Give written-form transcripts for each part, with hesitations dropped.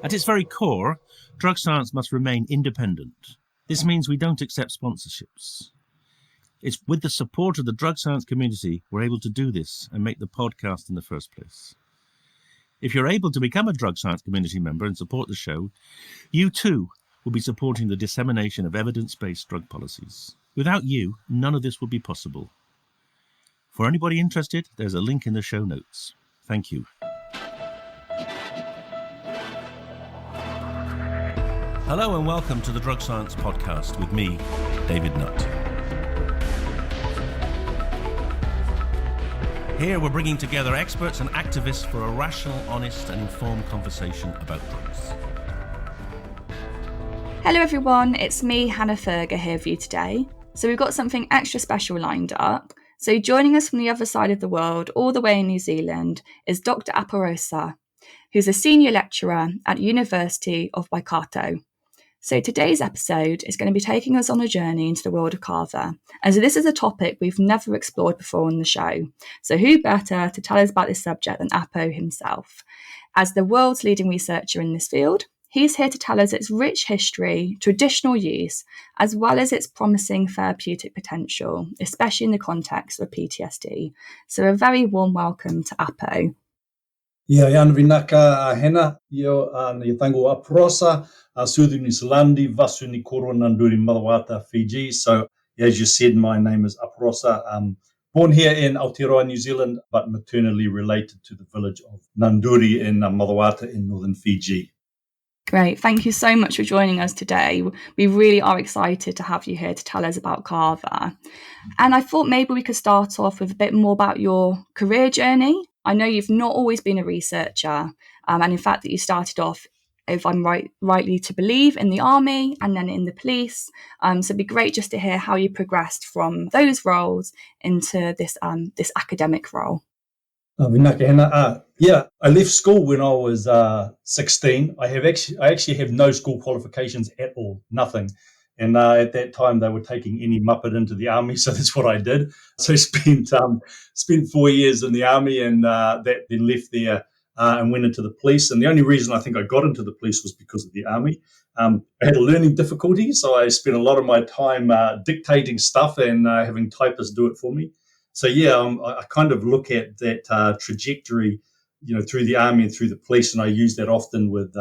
At its very core, drug science must remain independent. This means we don't accept sponsorships. It's with the support of the drug science community we're able to do this and make the podcast in the first place. If you're able to become a drug science community member and support the show, you too will be supporting the dissemination of evidence-based drug policies. Without you, none of this would be possible. For anybody interested, there's a link in the show notes. Thank you. Hello and welcome to the Drug Science Podcast with me, David Nutt. Here we're bringing together experts and activists for a rational, honest and informed conversation about drugs. Hello everyone, it's me, Hannah Ferger, here for you today. So we've got something extra special lined up. So joining us from the other side of the world, all the way in New Zealand, is Dr Aporosa, who's a senior lecturer at University of Waikato. So today's episode is going to be taking us on a journey into the world of Kava. And so this is a topic we've never explored before on the show. So who better to tell us about this subject than Apo himself? As the world's leading researcher in this field, he's here to tell us its rich history, traditional use, as well as its promising therapeutic potential, especially in the context of PTSD. So a very warm welcome to Apo. Ia iana vinaka hena, io ni tango Aporosa, Sudu New Zealandi, Vasu ni koro nanduri Malawata, Fiji. So as you said, my name is Aporosa. Born here in Aotearoa, New Zealand, but maternally related to the village of Nanduri in Malawata in northern Fiji. Great. Thank you so much for joining us today. We really are excited to have you here to tell us about Kava. And I thought maybe we could start off with a bit more about your career journey. I know you've not always been a researcher, and in fact that you started off, if I'm rightly to believe, in the army and then in the police. So it'd be great just to hear how you progressed from those roles into this academic role. Yeah, I left school when I was 16. I actually have no school qualifications at all, nothing. And at that time, they were taking any muppet into the army, so that's what I did. So I spent 4 years in the army, and that then left there and went into the police. And the only reason I think I got into the police was because of the army. I had a learning difficulty, so I spent a lot of my time dictating stuff and having typists do it for me. So yeah, I kind of look at that trajectory, through the army and through the police, and I use that often with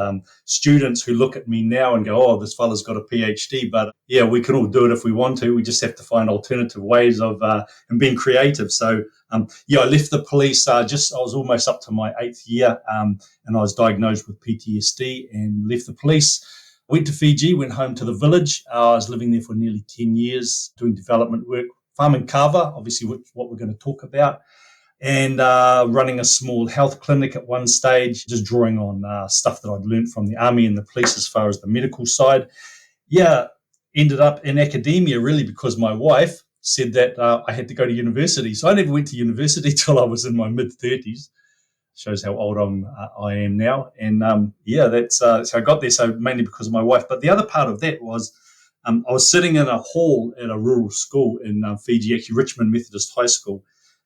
students who look at me now and go, "Oh, this fella's got a PhD." But yeah, we can all do it if we want to. We just have to find alternative ways of and being creative. So I left the police. I was almost up to my 8th year, and I was diagnosed with PTSD and left the police. Went to Fiji, went home to the village. I was living there for nearly 10 years, doing development work, farming kava, obviously, what we're going to talk about. And running a small health clinic at one stage, just drawing on stuff that I'd learned from the army and the police as far as the medical side. Yeah, ended up in academia really because my wife said that I had to go to university. So I never went to university till I was in my mid-30s. Shows how old I am now. And that's how I got there, so mainly because of my wife. But the other part of that was I was sitting in a hall at a rural school in Fiji, actually Richmond Methodist High School.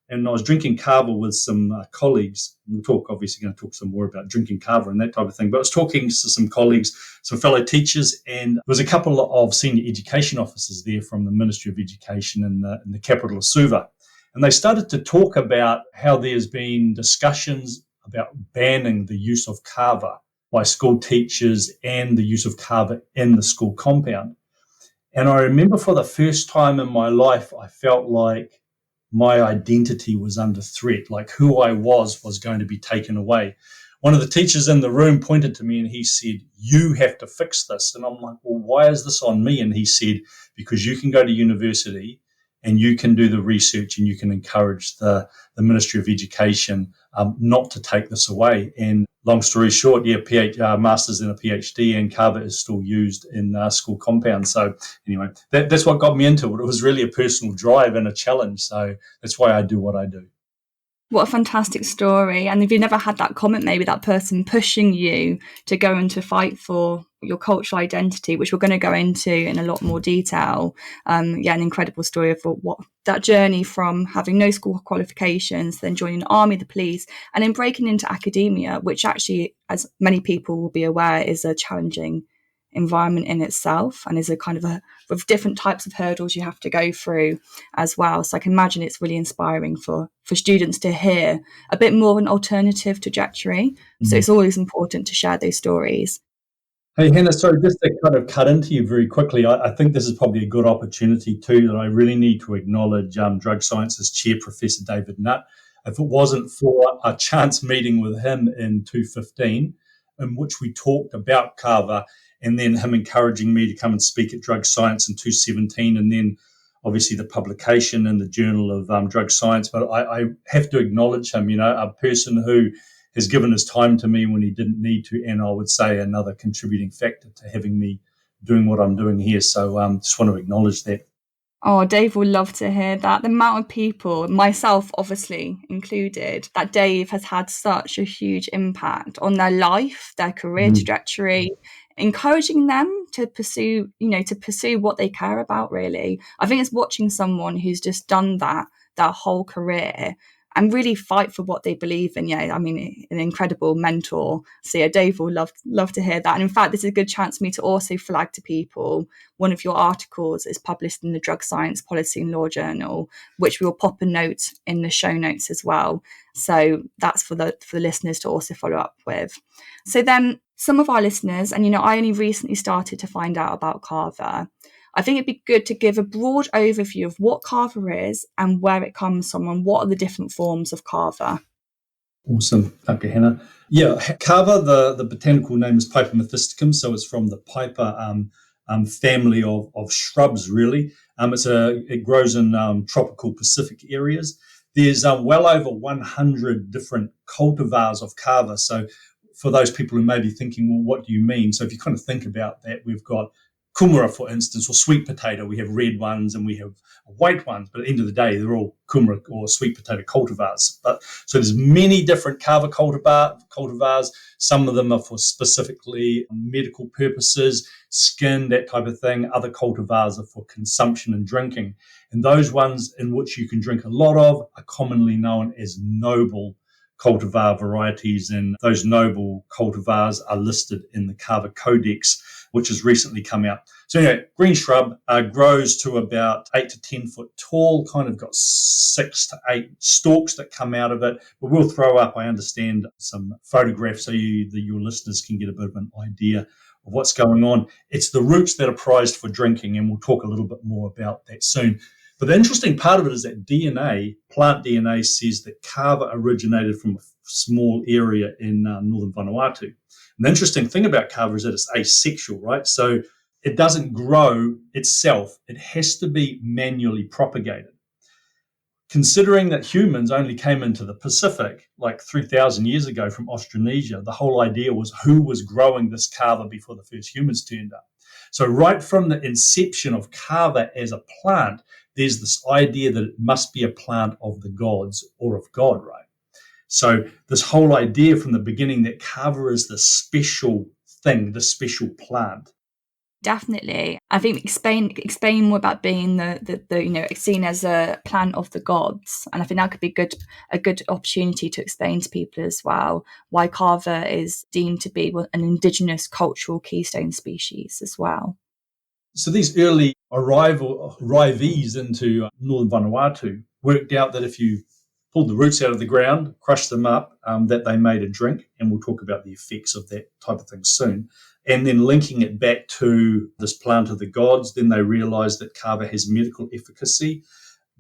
And I was drinking kava with some colleagues. We're obviously going to talk some more about drinking kava and that type of thing. But I was talking to some colleagues, some fellow teachers, and there was a couple of senior education officers there from the Ministry of Education in the capital of Suva. And they started to talk about how there's been discussions about banning the use of kava by school teachers and the use of kava in the school compound. And I remember for the first time in my life, I felt like my identity was under threat, like who I was going to be taken away. One of the teachers in the room pointed to me and he said, "You have to fix this." And I'm like, "Well, why is this on me?" And he said, "Because you can go to university and you can do the research and you can encourage the Ministry of Education not to take this away." And long story short, master's and a PhD, and kava is still used in school compounds. So anyway, that's what got me into it. It was really a personal drive and a challenge. So that's why I do what I do. What a fantastic story. And if you never had that comment, maybe that person pushing you to go and to fight for your cultural identity, which we're going to go into in a lot more detail. An incredible story of what that journey from having no school qualifications, then joining the army, the police, and then breaking into academia, which actually, as many people will be aware, is a challenging environment in itself, and is a kind of with different types of hurdles you have to go through as well. So I can imagine it's really inspiring for students to hear a bit more of an alternative trajectory. So it's always important to share those stories. Hey, Hannah, sorry, just to kind of cut into you very quickly, I think this is probably a good opportunity too, that I really need to acknowledge Drug Sciences Chair, Professor David Nutt. If it wasn't for a chance meeting with him in 2015, in which we talked about Kava, and then him encouraging me to come and speak at Drug Science in 2017, and then obviously the publication in the Journal of Drug Science. But I have to acknowledge him, a person who has given his time to me when he didn't need to, and I would say another contributing factor to having me doing what I'm doing here. So just want to acknowledge that. Oh, Dave will love to hear that. The amount of people, myself obviously included, that Dave has had such a huge impact on their life, their career trajectory, encouraging them to pursue what they care about, really. I think it's watching someone who's just done that their whole career and really fight for what they believe in. Yeah, I mean, an incredible mentor. So yeah, Dave will love to hear that. And in fact, this is a good chance for me to also flag to people, one of your articles is published in the Drug Science Policy and Law Journal, which we will pop a note in the show notes as well. So that's for the listeners to also follow up with. So then some of our listeners, and I only recently started to find out about Kava. I think it'd be good to give a broad overview of what Kava is and where it comes from and what are the different forms of Kava. Awesome. Thank you, Hannah. Yeah, Kava, the botanical name is Piper methysticum, so it's from the Piper family of shrubs, really. It grows in tropical Pacific areas. There's well over 100 different cultivars of Kava. So for those people who may be thinking, well, what do you mean? So if you kind of think about that, we've got kumara, for instance, or sweet potato. We have red ones and we have white ones, but at the end of the day, they're all kumara or sweet potato cultivars. So there's many different Kava cultivars. Some of them are for specifically medical purposes, skin, that type of thing. Other cultivars are for consumption and drinking. And those ones in which you can drink a lot of are commonly known as noble cultivar varieties, and those noble cultivars are listed in the Kava Codex, which has recently come out. So anyway, green shrub grows to about 8 to 10 foot tall, kind of got 6 to 8 stalks that come out of it. But we'll throw up, I understand, some photographs so your listeners can get a bit of an idea of what's going on. It's the roots that are prized for drinking, and we'll talk a little bit more about that soon. But the interesting part of it is that plant DNA says that Kava originated from a small area in northern Vanuatu. And the interesting thing about Kava is that it's asexual, right? So it doesn't grow itself. It has to be manually propagated. Considering that humans only came into the Pacific like 3,000 years ago from Australasia, the whole idea was who was growing this Kava before the first humans turned up. So right from the inception of Kava as a plant, there's this idea that it must be a plant of the gods or of God, right? So this whole idea from the beginning that Kava is the special thing, the special plant. Definitely. I think explain more about being the seen as a plant of the gods. And I think that could be a good opportunity to explain to people as well why Kava is deemed to be an indigenous cultural keystone species as well. So these early arrivees into northern Vanuatu worked out that if you pulled the roots out of the ground, crushed them up, that they made a drink, and we'll talk about the effects of that type of thing soon. And then linking it back to this plant of the gods, then they realized that Kava has medical efficacy,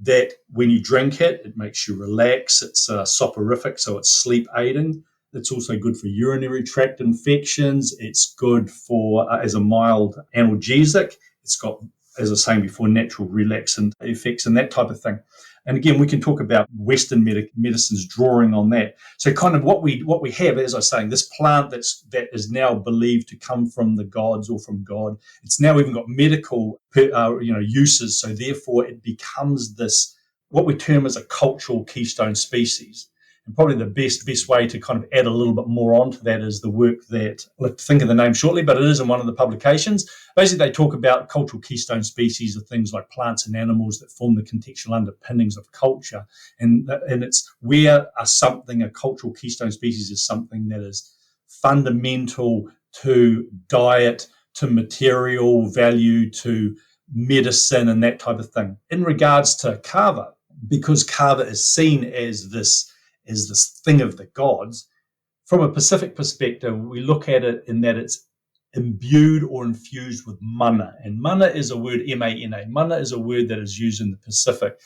that when you drink it, it makes you relax. It's soporific, so it's sleep aiding. It's also good for urinary tract infections. It's good for as a mild analgesic. It's got, as I was saying before, natural relaxant effects and that type of thing. And again, we can talk about Western medicines drawing on that. So kind of what we have, as I was saying, this plant that is now believed to come from the gods or from God. It's now even got medical uses. So therefore, it becomes this what we term as a cultural keystone species. And probably the best way to kind of add a little bit more onto that is the work that, I'll have to think of the name shortly, but it is in one of the publications. Basically, they talk about cultural keystone species of things like plants and animals that form the contextual underpinnings of culture. And it's where a cultural keystone species is something that is fundamental to diet, to material value, to medicine and that type of thing. In regards to Kava, because Kava is seen as this thing of the gods, from a Pacific perspective, we look at it in that it's imbued or infused with mana. And mana is a word, M-A-N-A. Mana is a word that is used in the Pacific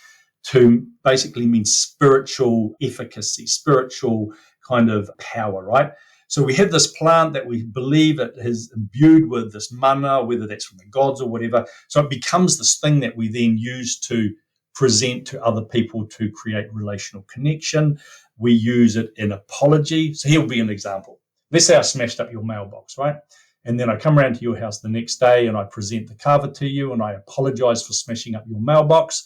to basically mean spiritual efficacy, spiritual kind of power, right? So we have this plant that we believe it is imbued with this mana, whether that's from the gods or whatever. So it becomes this thing that we then use to present to other people to create relational connection. We use it in apology. So here will be an example. Let's say I smashed up your mailbox, right? And then I come around to your house the next day and I present the kava to you and I apologize for smashing up your mailbox.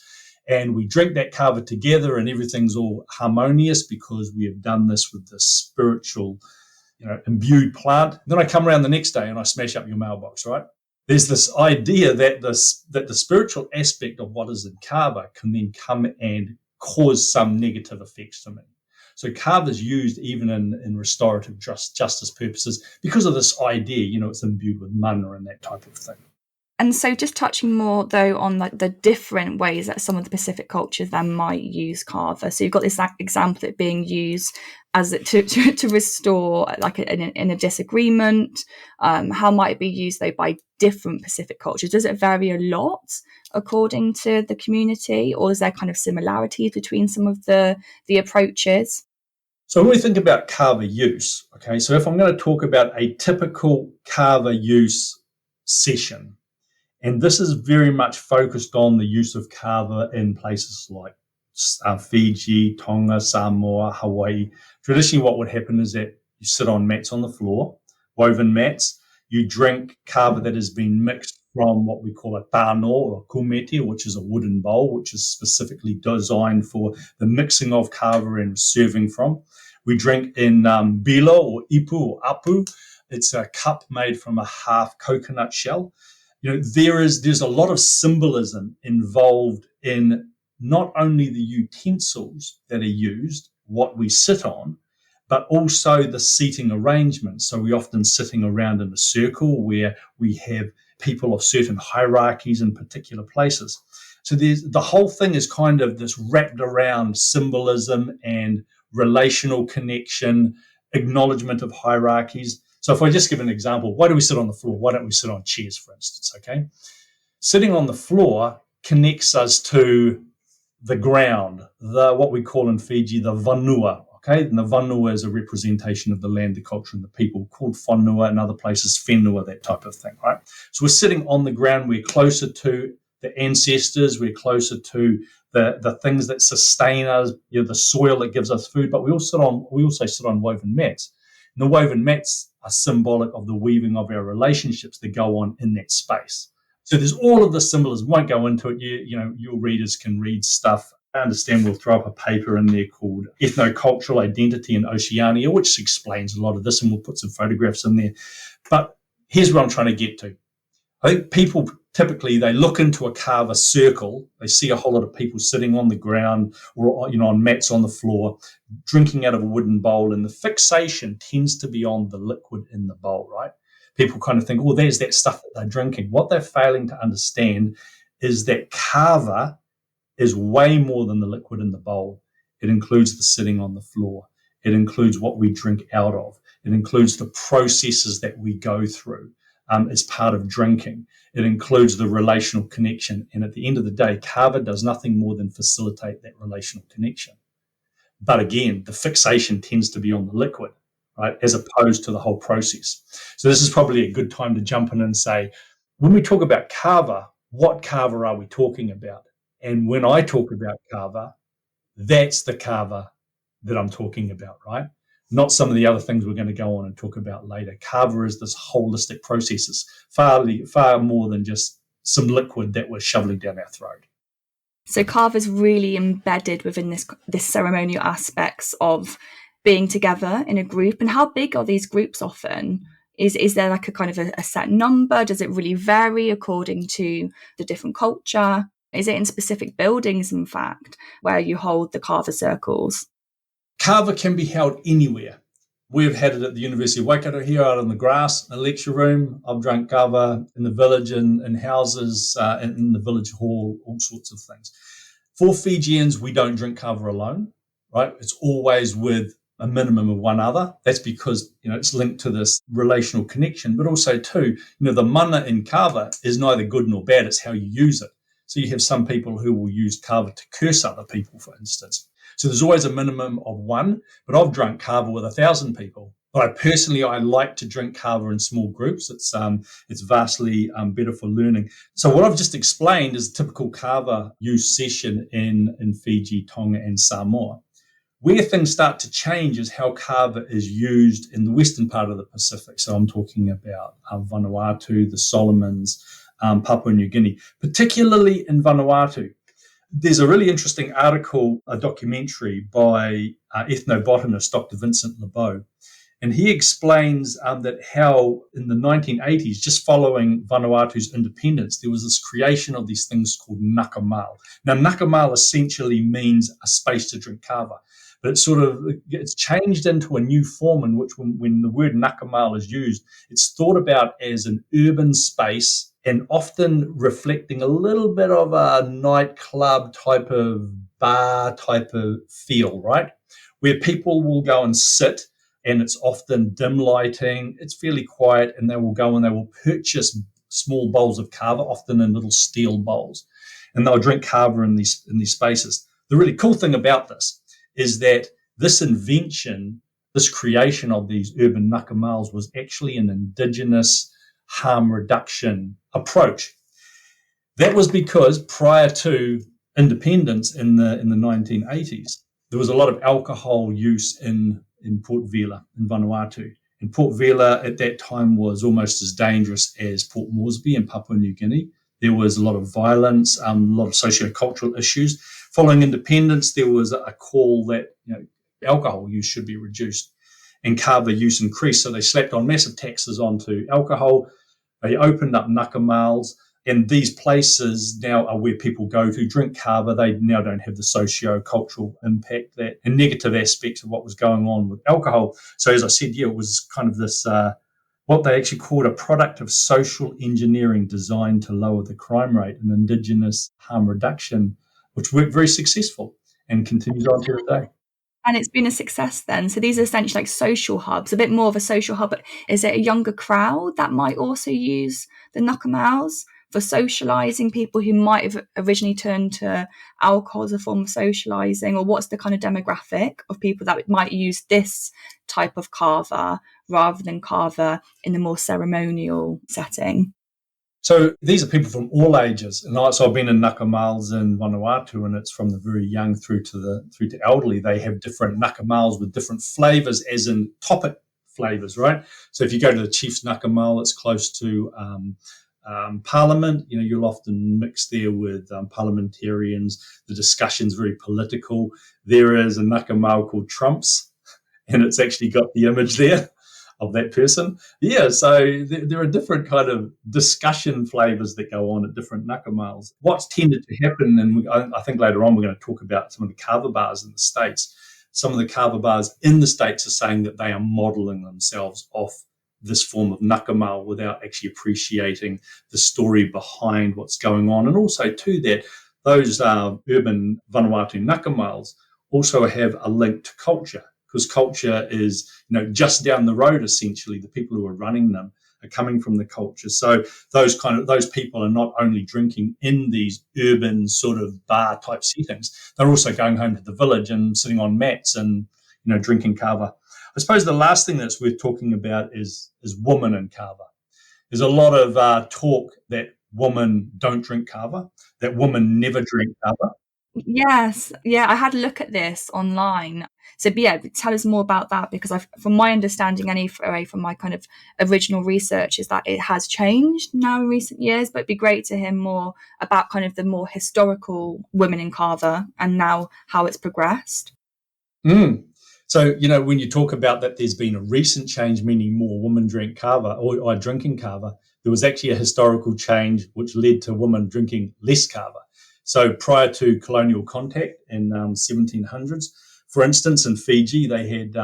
And we drink that kava together and everything's all harmonious because we have done this with this spiritual, imbued plant. Then I come around the next day and I smash up your mailbox, right? There's this idea that the spiritual aspect of what is in kava can then come and cause some negative effects to me. So kava is used even in restorative justice purposes because of this idea, it's imbued with mana and that type of thing. And so just touching more, though, on like the different ways that some of the Pacific cultures then might use kava. So you've got this example of it being used as to restore, like in a disagreement. How might it be used, though, by different Pacific cultures? Does it vary a lot according to the community, or is there kind of similarities between some of the approaches? So when we think about kava use, okay, so if I'm going to talk about a typical kava use session, and this is very much focused on the use of kava in places like Fiji, Tonga, Samoa, Hawaii. Traditionally, what would happen is that you sit on mats on the floor, woven mats. You drink kava that has been mixed from what we call a tano or kumete, which is a wooden bowl, which is specifically designed for the mixing of kava and serving from. We drink in bilo or ipu or apu. It's a cup made from a half coconut shell. There's a lot of symbolism involved in not only the utensils that are used, what we sit on, but also the seating arrangement. So we're often sitting around in a circle where we have people of certain hierarchies in particular places. So the whole thing is kind of this wrapped around symbolism and relational connection, acknowledgement of hierarchies. So if I just give an example, why do we sit on the floor? Why don't we sit on chairs, for instance, okay? Sitting on the floor connects us to the ground, what we call in Fiji, the vanua, okay? And the vanua is a representation of the land, the culture, and the people, called whanua, in other places, whenua, that type of thing, right? So we're sitting on the ground, we're closer to the ancestors, we're closer to the things that sustain us, the soil that gives us food, but we also sit on woven mats. And the woven mats are symbolic of the weaving of our relationships that go on in that space. So there's all of the symbolism. Won't go into it. Your readers can read stuff. I understand we'll throw up a paper in there called Ethnocultural Identity in Oceania, which explains a lot of this, and we'll put some photographs in there. But here's what I'm trying to get to. I think people typically, they look into a kava circle, they see a whole lot of people sitting on the ground or on mats on the floor, drinking out of a wooden bowl, and the fixation tends to be on the liquid in the bowl, right? People kind of think, oh, there's that stuff that they're drinking. What they're failing to understand is that kava is way more than the liquid in the bowl. It includes the sitting on the floor. It includes what we drink out of. It includes the processes that we go through as part of drinking. It includes the relational connection. And at the end of the day, kava does nothing more than facilitate that relational connection. But again, the fixation tends to be on the liquid, right, as opposed to the whole process. So this is probably a good time to jump in and say, when we talk about kava, what kava are we talking about? And when I talk about kava, that's the kava that I'm talking about, right? Not some of the other things we're going to go on and talk about later. Kava is this holistic processes, far more than just some liquid that we're shoveling down our throat. So Kava's really embedded within this ceremonial aspects of being together in a group. And how big are these groups often? Is there like a kind of a set number? Does it really vary according to the different culture? Is it in specific buildings, in fact, where you hold the Kava circles? Kava can be held anywhere. We've had it at the University of Waikato here out on the grass, a lecture room. I've drunk kava in the village, in houses, in the village hall, all sorts of things. For Fijians, we don't drink kava alone, right? It's always with a minimum of one other. That's because, it's linked to this relational connection, but also too, the mana in kava is neither good nor bad. It's how you use it. So you have some people who will use kava to curse other people, for instance. So there's always a minimum of one, but I've drunk kava with 1,000 people. But I like to drink kava in small groups. It's vastly better for learning. So what I've just explained is a typical kava use session in Fiji, Tonga, and Samoa. Where things start to change is how kava is used in the western part of the Pacific. So I'm talking about Vanuatu, the Solomons, Papua New Guinea, particularly in Vanuatu. There's a really interesting article, a documentary by ethnobotanist Dr. Vincent LeBeau, and he explains that how in the 1980s, just following Vanuatu's independence, there was this creation of these things called nakamal. Now, nakamal essentially means a space to drink kava, but it's changed into a new form in which when the word nakamal is used, it's thought about as an urban space and often reflecting a little bit of a nightclub type of bar type of feel, right? Where people will go and sit, and it's often dim lighting, it's fairly quiet, and they will go and they will purchase small bowls of kava, often in little steel bowls, and they'll drink kava in these spaces. The really cool thing about this is that this invention, this creation of these urban nakamals was actually an indigenous harm reduction approach. That was because prior to independence in the 1980s, there was a lot of alcohol use in Port Vila in Vanuatu. And Port Vila at that time was almost as dangerous as Port Moresby in Papua New Guinea. There was a lot of violence, a lot of socio-cultural issues. Following independence, there was a call that alcohol use should be reduced, and kava use increased. So they slapped on massive taxes onto alcohol. They opened up nakamals, and these places now are where people go to drink kava. They now don't have the socio-cultural impact and negative aspects of what was going on with alcohol. So as I said, it was kind of this, what they actually called a product of social engineering designed to lower the crime rate and indigenous harm reduction, which worked very successful and continues on to today. And it's been a success then. So these are essentially like social hubs, a bit more of a social hub. But is it a younger crowd that might also use the nakamals for socializing, people who might have originally turned to alcohol as a form of socializing? Or what's the kind of demographic of people that might use this type of kava rather than kava in the more ceremonial setting? So these are people from all ages, and so I've been in nakamals in Vanuatu, and it's from the very young through to elderly. They have different nakamals with different flavors, as in topic flavors, right? So if you go to the chief's nakamal, it's close to Parliament. You'll often mix there with parliamentarians. The discussion's very political. There is a nakamal called Trump's, and it's actually got the image there of that person. Yeah, so there are different kind of discussion flavors that go on at different nakamals. What's tended to happen, and I think later on we're going to talk about some of the kava bars in the States. Some of the kava bars in the States are saying that they are modeling themselves off this form of nakamal without actually appreciating the story behind what's going on. And also, too, that those urban Vanuatu nakamals also have a link to culture, because culture is, just down the road, essentially. The people who are running them are coming from the culture. So those people are not only drinking in these urban sort of bar type settings, they're also going home to the village and sitting on mats and, drinking kava. I suppose the last thing that's worth talking about is women in kava. There's a lot of talk that women don't drink kava, that women never drink kava. Yes, yeah, I had a look at this online. So, yeah, tell us more about that, because from my understanding, anyway, from my kind of original research, is that it has changed now in recent years. But it'd be great to hear more about kind of the more historical women in Kava and now how it's progressed. Mm. So, when you talk about that, there's been a recent change, meaning more women drink kava or are drinking kava. There was actually a historical change which led to women drinking less kava. So, prior to colonial contact in 1700s, for instance, in Fiji, they had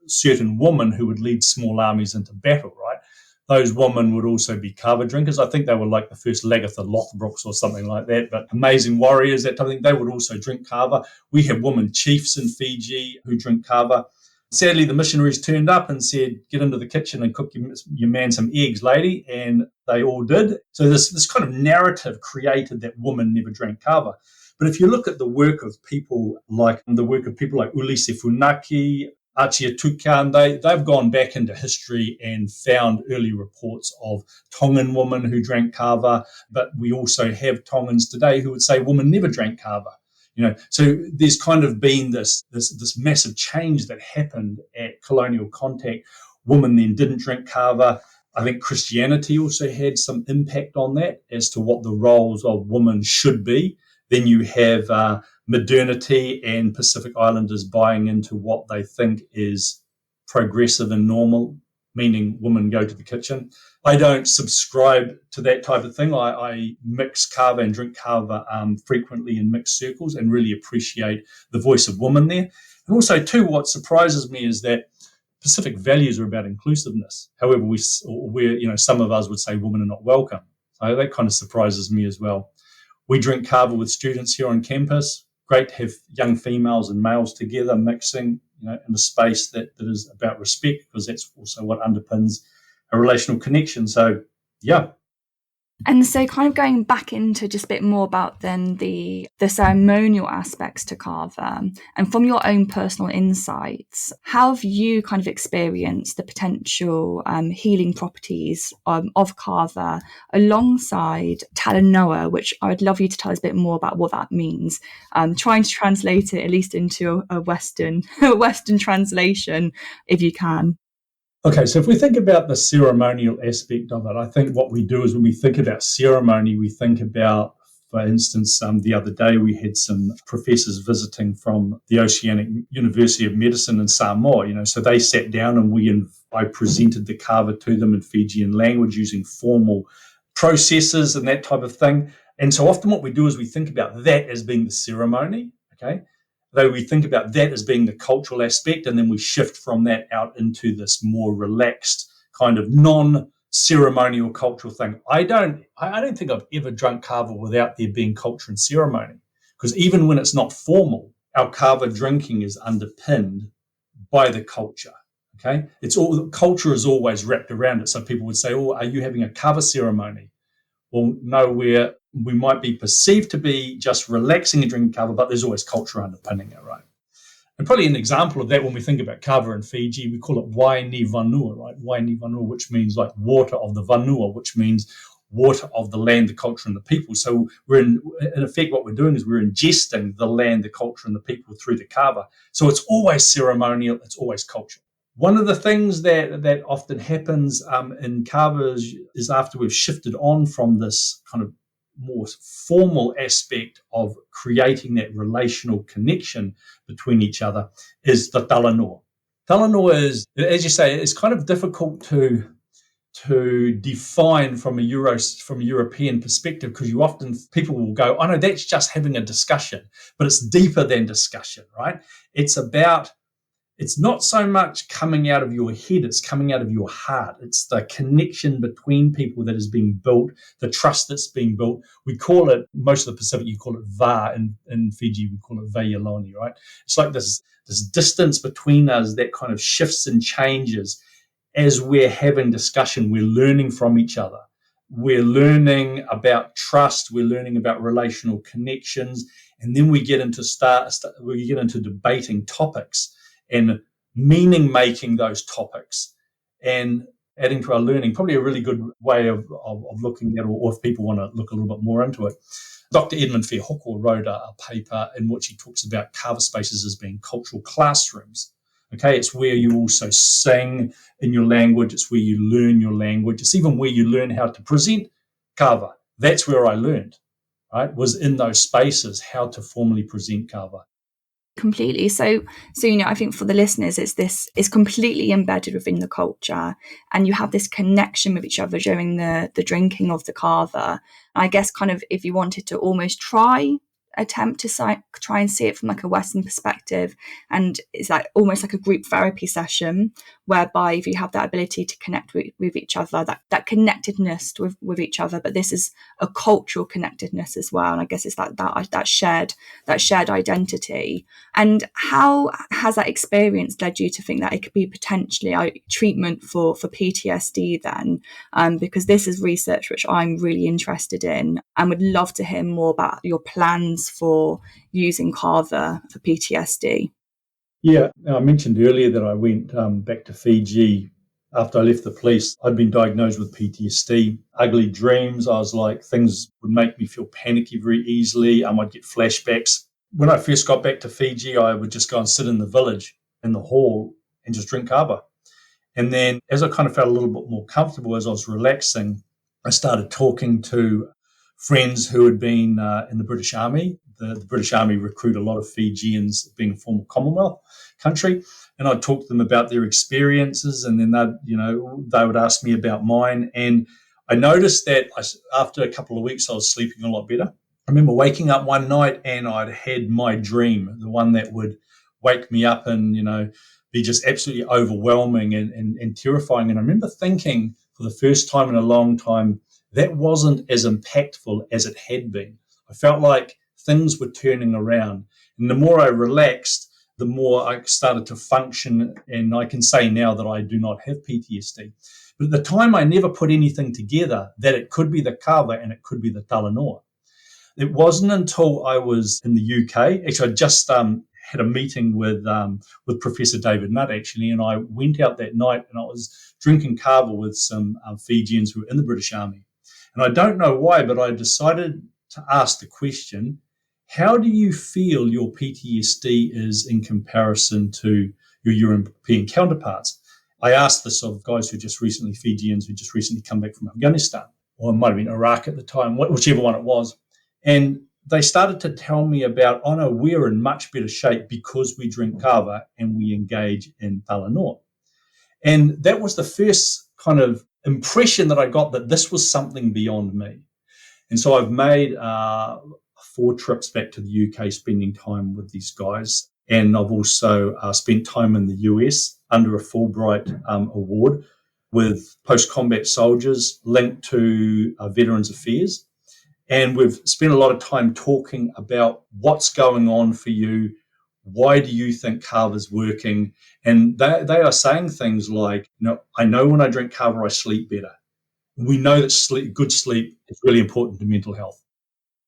certain women who would lead small armies into battle, right? Those women would also be kava drinkers. I think they were like the first Lagatha Lothbrooks or something like that, but amazing warriors, that type of thing. They would also drink kava. We have women chiefs in Fiji who drink kava. Sadly, the missionaries turned up and said, get into the kitchen and cook your man some eggs, lady. And they all did. So this kind of narrative created that women never drank kava. But if you look at the work of people like Ulysses Funaki, Achia Tukan, they've gone back into history and found early reports of Tongan women who drank kava, but we also have Tongans today who would say women never drank kava. So there's kind of been this massive change that happened at colonial contact. Women then didn't drink kava. I think Christianity also had some impact on that as to what the roles of women should be. Then you have modernity and Pacific Islanders buying into what they think is progressive and normal, meaning women go to the kitchen. I don't subscribe to that type of thing. I mix kava and drink kava frequently in mixed circles and really appreciate the voice of women there. And also, too, what surprises me is that Pacific values are about inclusiveness. However, some of us would say women are not welcome. So that kind of surprises me as well. We drink kava with students here on campus. Great to have young females and males together mixing, in a space that is about respect, because that's also what underpins a relational connection. So, yeah. And so, kind of going back into just a bit more about then the ceremonial aspects to Kava, and from your own personal insights, how have you kind of experienced the potential healing properties of Kava alongside Talanoa, which I would love you to tell us a bit more about what that means. Trying to translate it at least into a Western translation, if you can. Okay, so if we think about the ceremonial aspect of it, I think what we do is when we think about ceremony, we think about, for instance, the other day we had some professors visiting from the Oceanic University of Medicine in Samoa, so they sat down and I presented the kava to them in Fijian language using formal processes and that type of thing. And so often what we do is we think about that as being the ceremony, okay? Though we think about that as being the cultural aspect, and then we shift from that out into this more relaxed kind of non-ceremonial cultural thing. I don't think I've ever drunk kava without there being culture and ceremony, because even when it's not formal, our kava drinking is underpinned by the culture. Okay, culture is always wrapped around it. So people would say, "Oh, are you having a kava ceremony?" Well, no, we might be perceived to be just relaxing and drinking kava, but there's always culture underpinning it, right? And probably an example of that when we think about kava in Fiji, we call it Waini Vanua, right? Waini Vanua, which means like water of the Vanua, which means water of the land, the culture, and the people. So in effect, what we're doing is we're ingesting the land, the culture, and the people through the kava. So it's always ceremonial, it's always cultural. One of the things that often happens in kava is after we've shifted on from this kind of more formal aspect of creating that relational connection between each other is the talanoa. Talanoa is, as you say, it's kind of difficult to define from a European perspective, because people will go, oh no, that's just having a discussion, but it's deeper than discussion, right? It's not so much coming out of your head, it's coming out of your heart. It's the connection between people that is being built, the trust that's being built. We call it, most of the Pacific, you call it va. In Fiji, we call it vayaloni, right? It's like this distance between us that kind of shifts and changes as we're having discussion. We're learning from each other. We're learning about trust. We're learning about relational connections. And then we get into debating topics and meaning making those topics. And adding to our learning, probably a really good way of looking at, or if people want to look a little bit more into it. Dr. Edmund Fairhoekle wrote a paper in which he talks about Kava spaces as being cultural classrooms. Okay, it's where you also sing in your language. It's where you learn your language. It's even where you learn how to present Kava. That's where I learned, right, was in those spaces, how to formally present Kava. Completely. So I think for the listeners, it's completely embedded within the culture, and you have this connection with each other during the drinking of the kava. I guess kind of if you wanted to almost attempt to try and see it from like a Western perspective, and it's like almost like a group therapy session whereby if you have that ability to connect with each other, that connectedness with each other, but this is a cultural connectedness as well, and I guess it's that shared identity. And how has that experience led you to think that it could be potentially a treatment for PTSD then? Because this is research which I'm really interested in and would love to hear more about your plans for using Kava for PTSD. Yeah, I mentioned earlier that I went back to Fiji after I left the police. I'd been diagnosed with PTSD, ugly dreams. I was like, things would make me feel panicky very easily. I'd get flashbacks. When I first got back to Fiji, I would just go and sit in the village, in the hall, and just drink kava. And then as I kind of felt a little bit more comfortable, as I was relaxing, I started talking to friends who had been in the British Army. The British Army recruit a lot of Fijians, being a former Commonwealth country, and I'd talk to them about their experiences, and then they would ask me about mine. And I noticed that after a couple of weeks, I was sleeping a lot better. I remember waking up one night and I'd had my dream, the one that would wake me up and, be just absolutely overwhelming and terrifying. And I remember thinking for the first time in a long time, that wasn't as impactful as it had been. I felt like things were turning around. And the more I relaxed, the more I started to function. And I can say now that I do not have PTSD. But at the time, I never put anything together that it could be the kava and it could be the talanoa. It wasn't until I was in the UK. Actually, I just had a meeting with Professor David Nutt, actually, and I went out that night and I was drinking kava with some Fijians who were in the British Army. And I don't know why, but I decided to ask the question, how do you feel your PTSD is in comparison to your European counterparts? I asked this of guys Fijians who just recently come back from Afghanistan, or it might have been Iraq at the time, whichever one it was. And they started to tell me about, oh no, we're in much better shape because we drink kava and we engage in talanoa. And that was the first kind of impression that I got that this was something beyond me. And so I've made 4 trips back to the UK spending time with these guys. And I've also spent time in the US under a Fulbright award with post-combat soldiers linked to Veterans Affairs. And we've spent a lot of time talking about what's going on for you. Why do you think kava is working? And they are saying things like, I know when I drink kava, I sleep better. We know that good sleep is really important to mental health.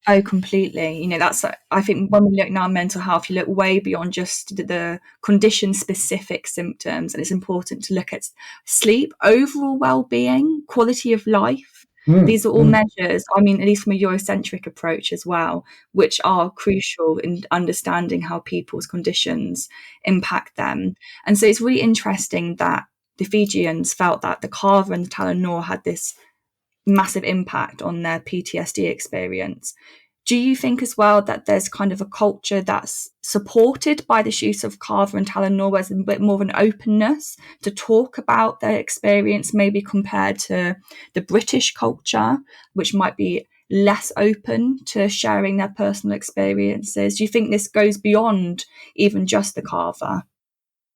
Oh, completely. That's, I think when we look now at mental health, you look way beyond just the condition-specific symptoms. And it's important to look at sleep, overall well-being, quality of life. These are all measures, at least from a Eurocentric approach as well, which are crucial in understanding how people's conditions impact them. And so it's really interesting that the Fijians felt that the kava and the talanoa had this massive impact on their PTSD experience. Do you think as well that there's kind of a culture that's supported by this use of kava and talanoa, where there's a bit more of an openness to talk about their experience, maybe compared to the British culture, which might be less open to sharing their personal experiences? Do you think this goes beyond even just the kava?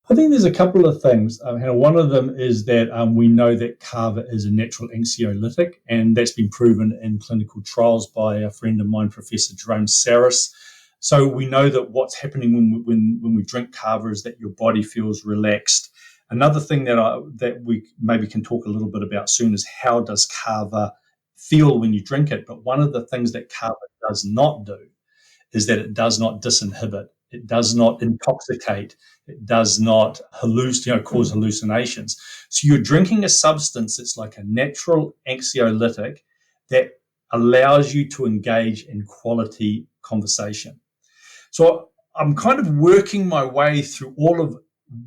I think there's a couple of things. One of them is that we know that kava is a natural anxiolytic, and that's been proven in clinical trials by a friend of mine, Professor Jerome Saris. So we know that what's happening when we drink kava is that your body feels relaxed. Another thing that we maybe can talk a little bit about soon is how does kava feel when you drink it? But one of the things that kava does not do is that it does not disinhibit. It does not intoxicate. It does not cause hallucinations. So you're drinking a substance that's like a natural anxiolytic that allows you to engage in quality conversation. So I'm kind of working my way through all of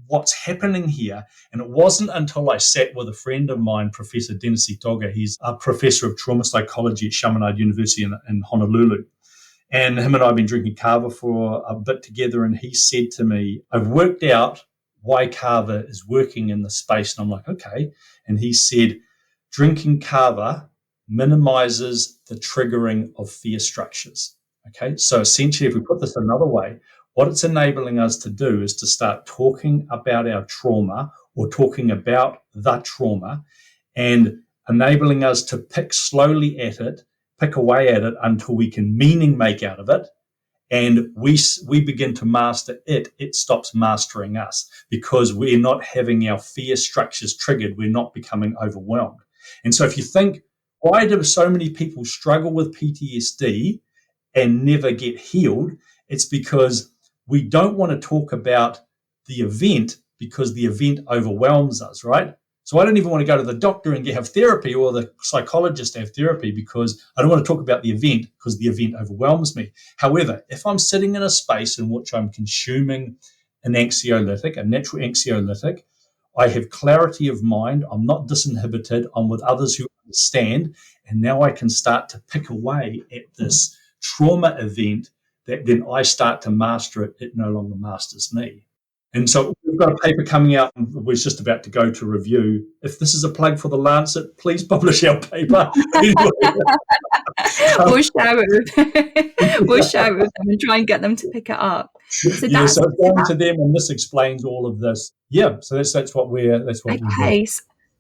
what's happening here. And it wasn't until I sat with a friend of mine, Professor Dennis Itoga. He's a professor of trauma psychology at Chaminade University in Honolulu. And him and I have been drinking Kava for a bit together. And he said to me, I've worked out why Kava is working in the space. And I'm like, okay. And he said, drinking Kava minimizes the triggering of fear structures. Okay. So essentially, if we put this another way, what it's enabling us to do is to start talking about our trauma or talking about the trauma and enabling us to pick slowly at it, pick away at it until we can meaning make out of it. And we begin to master it. It stops mastering us because we're not having our fear structures triggered. We're not becoming overwhelmed. And so if you think, why do so many people struggle with PTSD and never get healed? It's because we don't want to talk about the event because the event overwhelms us, right? So I don't even want to go to the doctor and have therapy or the psychologist to have therapy because I don't want to talk about the event because the event overwhelms me. However, if I'm sitting in a space in which I'm consuming an anxiolytic, a natural anxiolytic, I have clarity of mind. I'm not disinhibited. I'm with others who understand. And now I can start to pick away at this trauma event that then I start to master it. It no longer masters me. And so we've got a paper coming out. We're just about to go to review. If this is a plug for the Lancet, please publish our paper. We'll share it with them and try and get them to pick it up. So so it's going to them, and this explains all of this. Yeah, so that's what we're doing.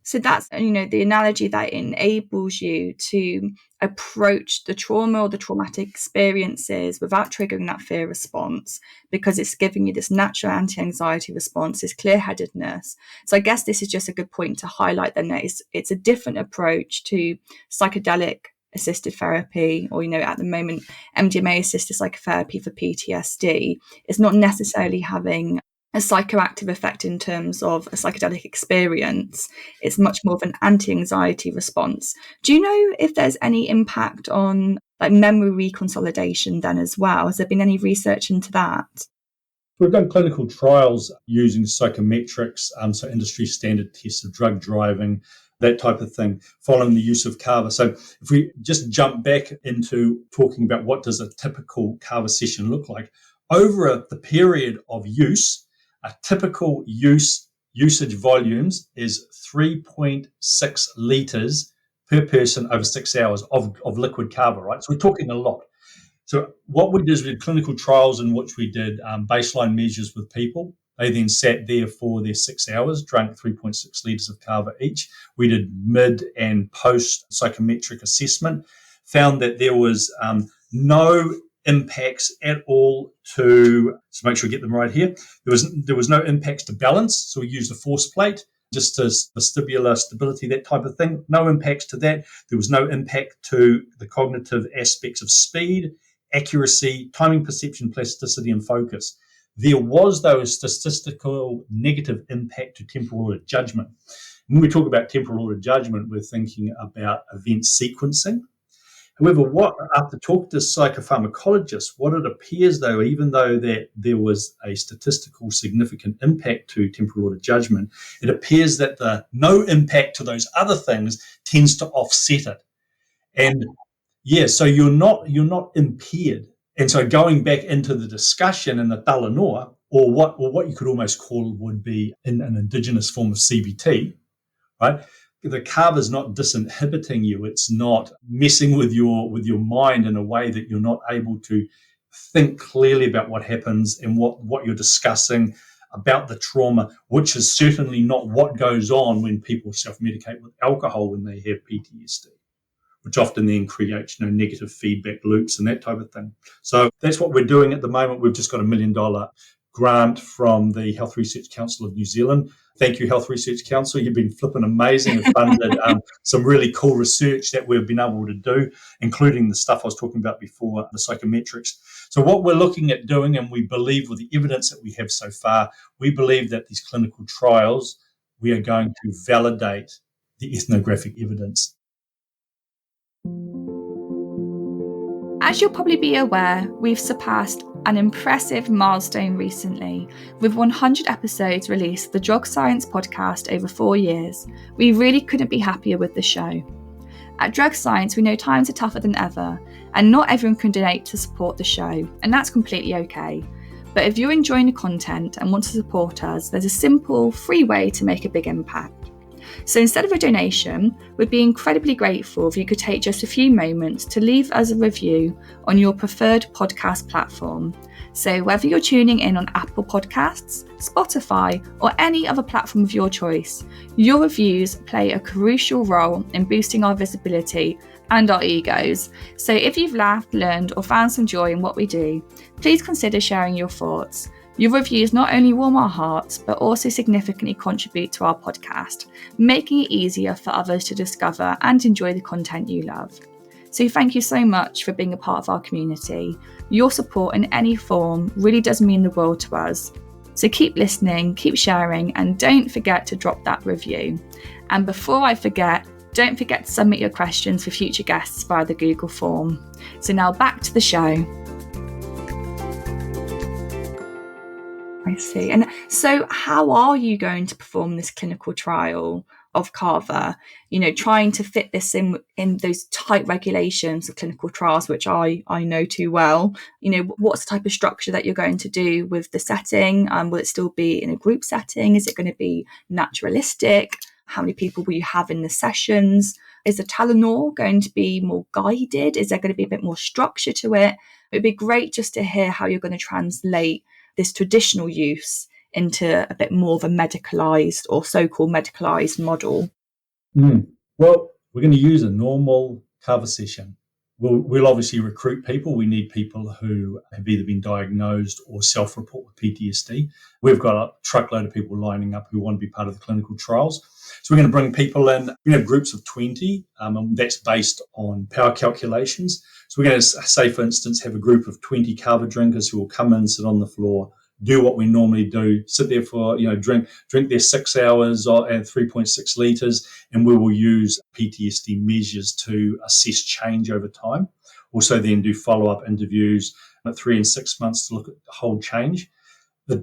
So that's the analogy that enables you to approach the trauma or the traumatic experiences without triggering that fear response because it's giving you this natural anti-anxiety response, this clear-headedness. So I guess this is just a good point to highlight then that it's a different approach to psychedelic assisted therapy, or at the moment MDMA assisted psychotherapy for PTSD. It's not necessarily having a psychoactive effect in terms of a psychedelic experience. It's much more of an anti-anxiety response. Do you know if there's any impact on memory reconsolidation then as well? Has there been any research into that? We've done clinical trials using psychometrics, so industry standard tests of drug driving, that type of thing, following the use of Kava. So if we just jump back into talking about what does a typical Kava session look like, over the period of use, a typical usage volumes is 3.6 litres per person over 6 hours of liquid Kava, right? So we're talking a lot. So what we did is we did clinical trials in which we did baseline measures with people. They then sat there for their 6 hours, drank 3.6 litres of Kava each. We did mid and post psychometric assessment, found that there was no impacts at all to make sure we get them right here. There was no impacts to balance. So we used a force plate just to vestibular stability, that type of thing. No impacts to that. There was no impact to the cognitive aspects of speed, accuracy, timing, perception, plasticity, and focus. There was, though, a statistical negative impact to temporal order judgment. When we talk about temporal order judgment, we're thinking about event sequencing. However, after talking to psychopharmacologists, what it appears, though, even though that there was a statistical significant impact to temporal order judgment, it appears that the no impact to those other things tends to offset it. And so you're not impaired. And so going back into the discussion in the Talanoa, or what you could almost call would be in an indigenous form of CBT, right? The Kava is not disinhibiting you. It's not messing with your mind in a way that you're not able to think clearly about what happens and what you're discussing about the trauma, which is certainly not what goes on when people self-medicate with alcohol when they have PTSD, which often then creates negative feedback loops and that type of thing. So that's what we're doing at the moment. We've just got $1 million grant from the Health Research Council of New Zealand. Thank you, Health Research Council. You've been flipping amazing and funded some really cool research that we've been able to do, including the stuff I was talking about before, the psychometrics. So what we're looking at doing, and we believe with the evidence that we have so far, we believe that these clinical trials, we are going to validate the ethnographic evidence. As you'll probably be aware, we've surpassed an impressive milestone recently. With 100 episodes released, the Drug Science podcast over 4 years. We really couldn't be happier with the show. At Drug Science, we know times are tougher than ever, and not everyone can donate to support the show, and that's completely okay. But if you're enjoying the content and want to support us, there's a simple, free way to make a big impact. So instead of a donation, we'd be incredibly grateful if you could take just a few moments to leave us a review on your preferred podcast platform. So whether you're tuning in on Apple Podcasts, Spotify, or any other platform of your choice, your reviews play a crucial role in boosting our visibility and our egos. So if you've laughed, learned, or found some joy in what we do, please consider sharing your thoughts. Your reviews not only warm our hearts, but also significantly contribute to our podcast, making it easier for others to discover and enjoy the content you love. So thank you so much for being a part of our community. Your support in any form really does mean the world to us. So keep listening, keep sharing, and don't forget to drop that review. And before I forget, don't forget to submit your questions for future guests via the Google form. So now back to the show. I see. And so how are you going to perform this clinical trial of Kava? You know, trying to fit this in those tight regulations of clinical trials, which I know too well. You know, what's the type of structure that you're going to do with the setting? Will it still be in a group setting? Is it going to be naturalistic? How many people will you have in the sessions? Is the Tylenol going to be more guided? Is there going to be a bit more structure to it? It'd be great just to hear how you're going to translate this traditional use into a bit more of a medicalised or so-called medicalised model. Well, we're going to use a normal Kava session. We'll obviously recruit people. We need people who have either been diagnosed or self-report with PTSD. We've got a truckload of people lining up who want to be part of the clinical trials. So we're going to bring people in. We have groups of 20, and that's based on power calculations. So we're going to say, for instance, have a group of 20 Kava drinkers who will come in, sit on the floor, do what we normally do, sit there for, drink their 6 hours and 3.6 litres, and we will use PTSD measures to assess change over time. Also then do follow-up interviews at 3 and 6 months to look at the whole change.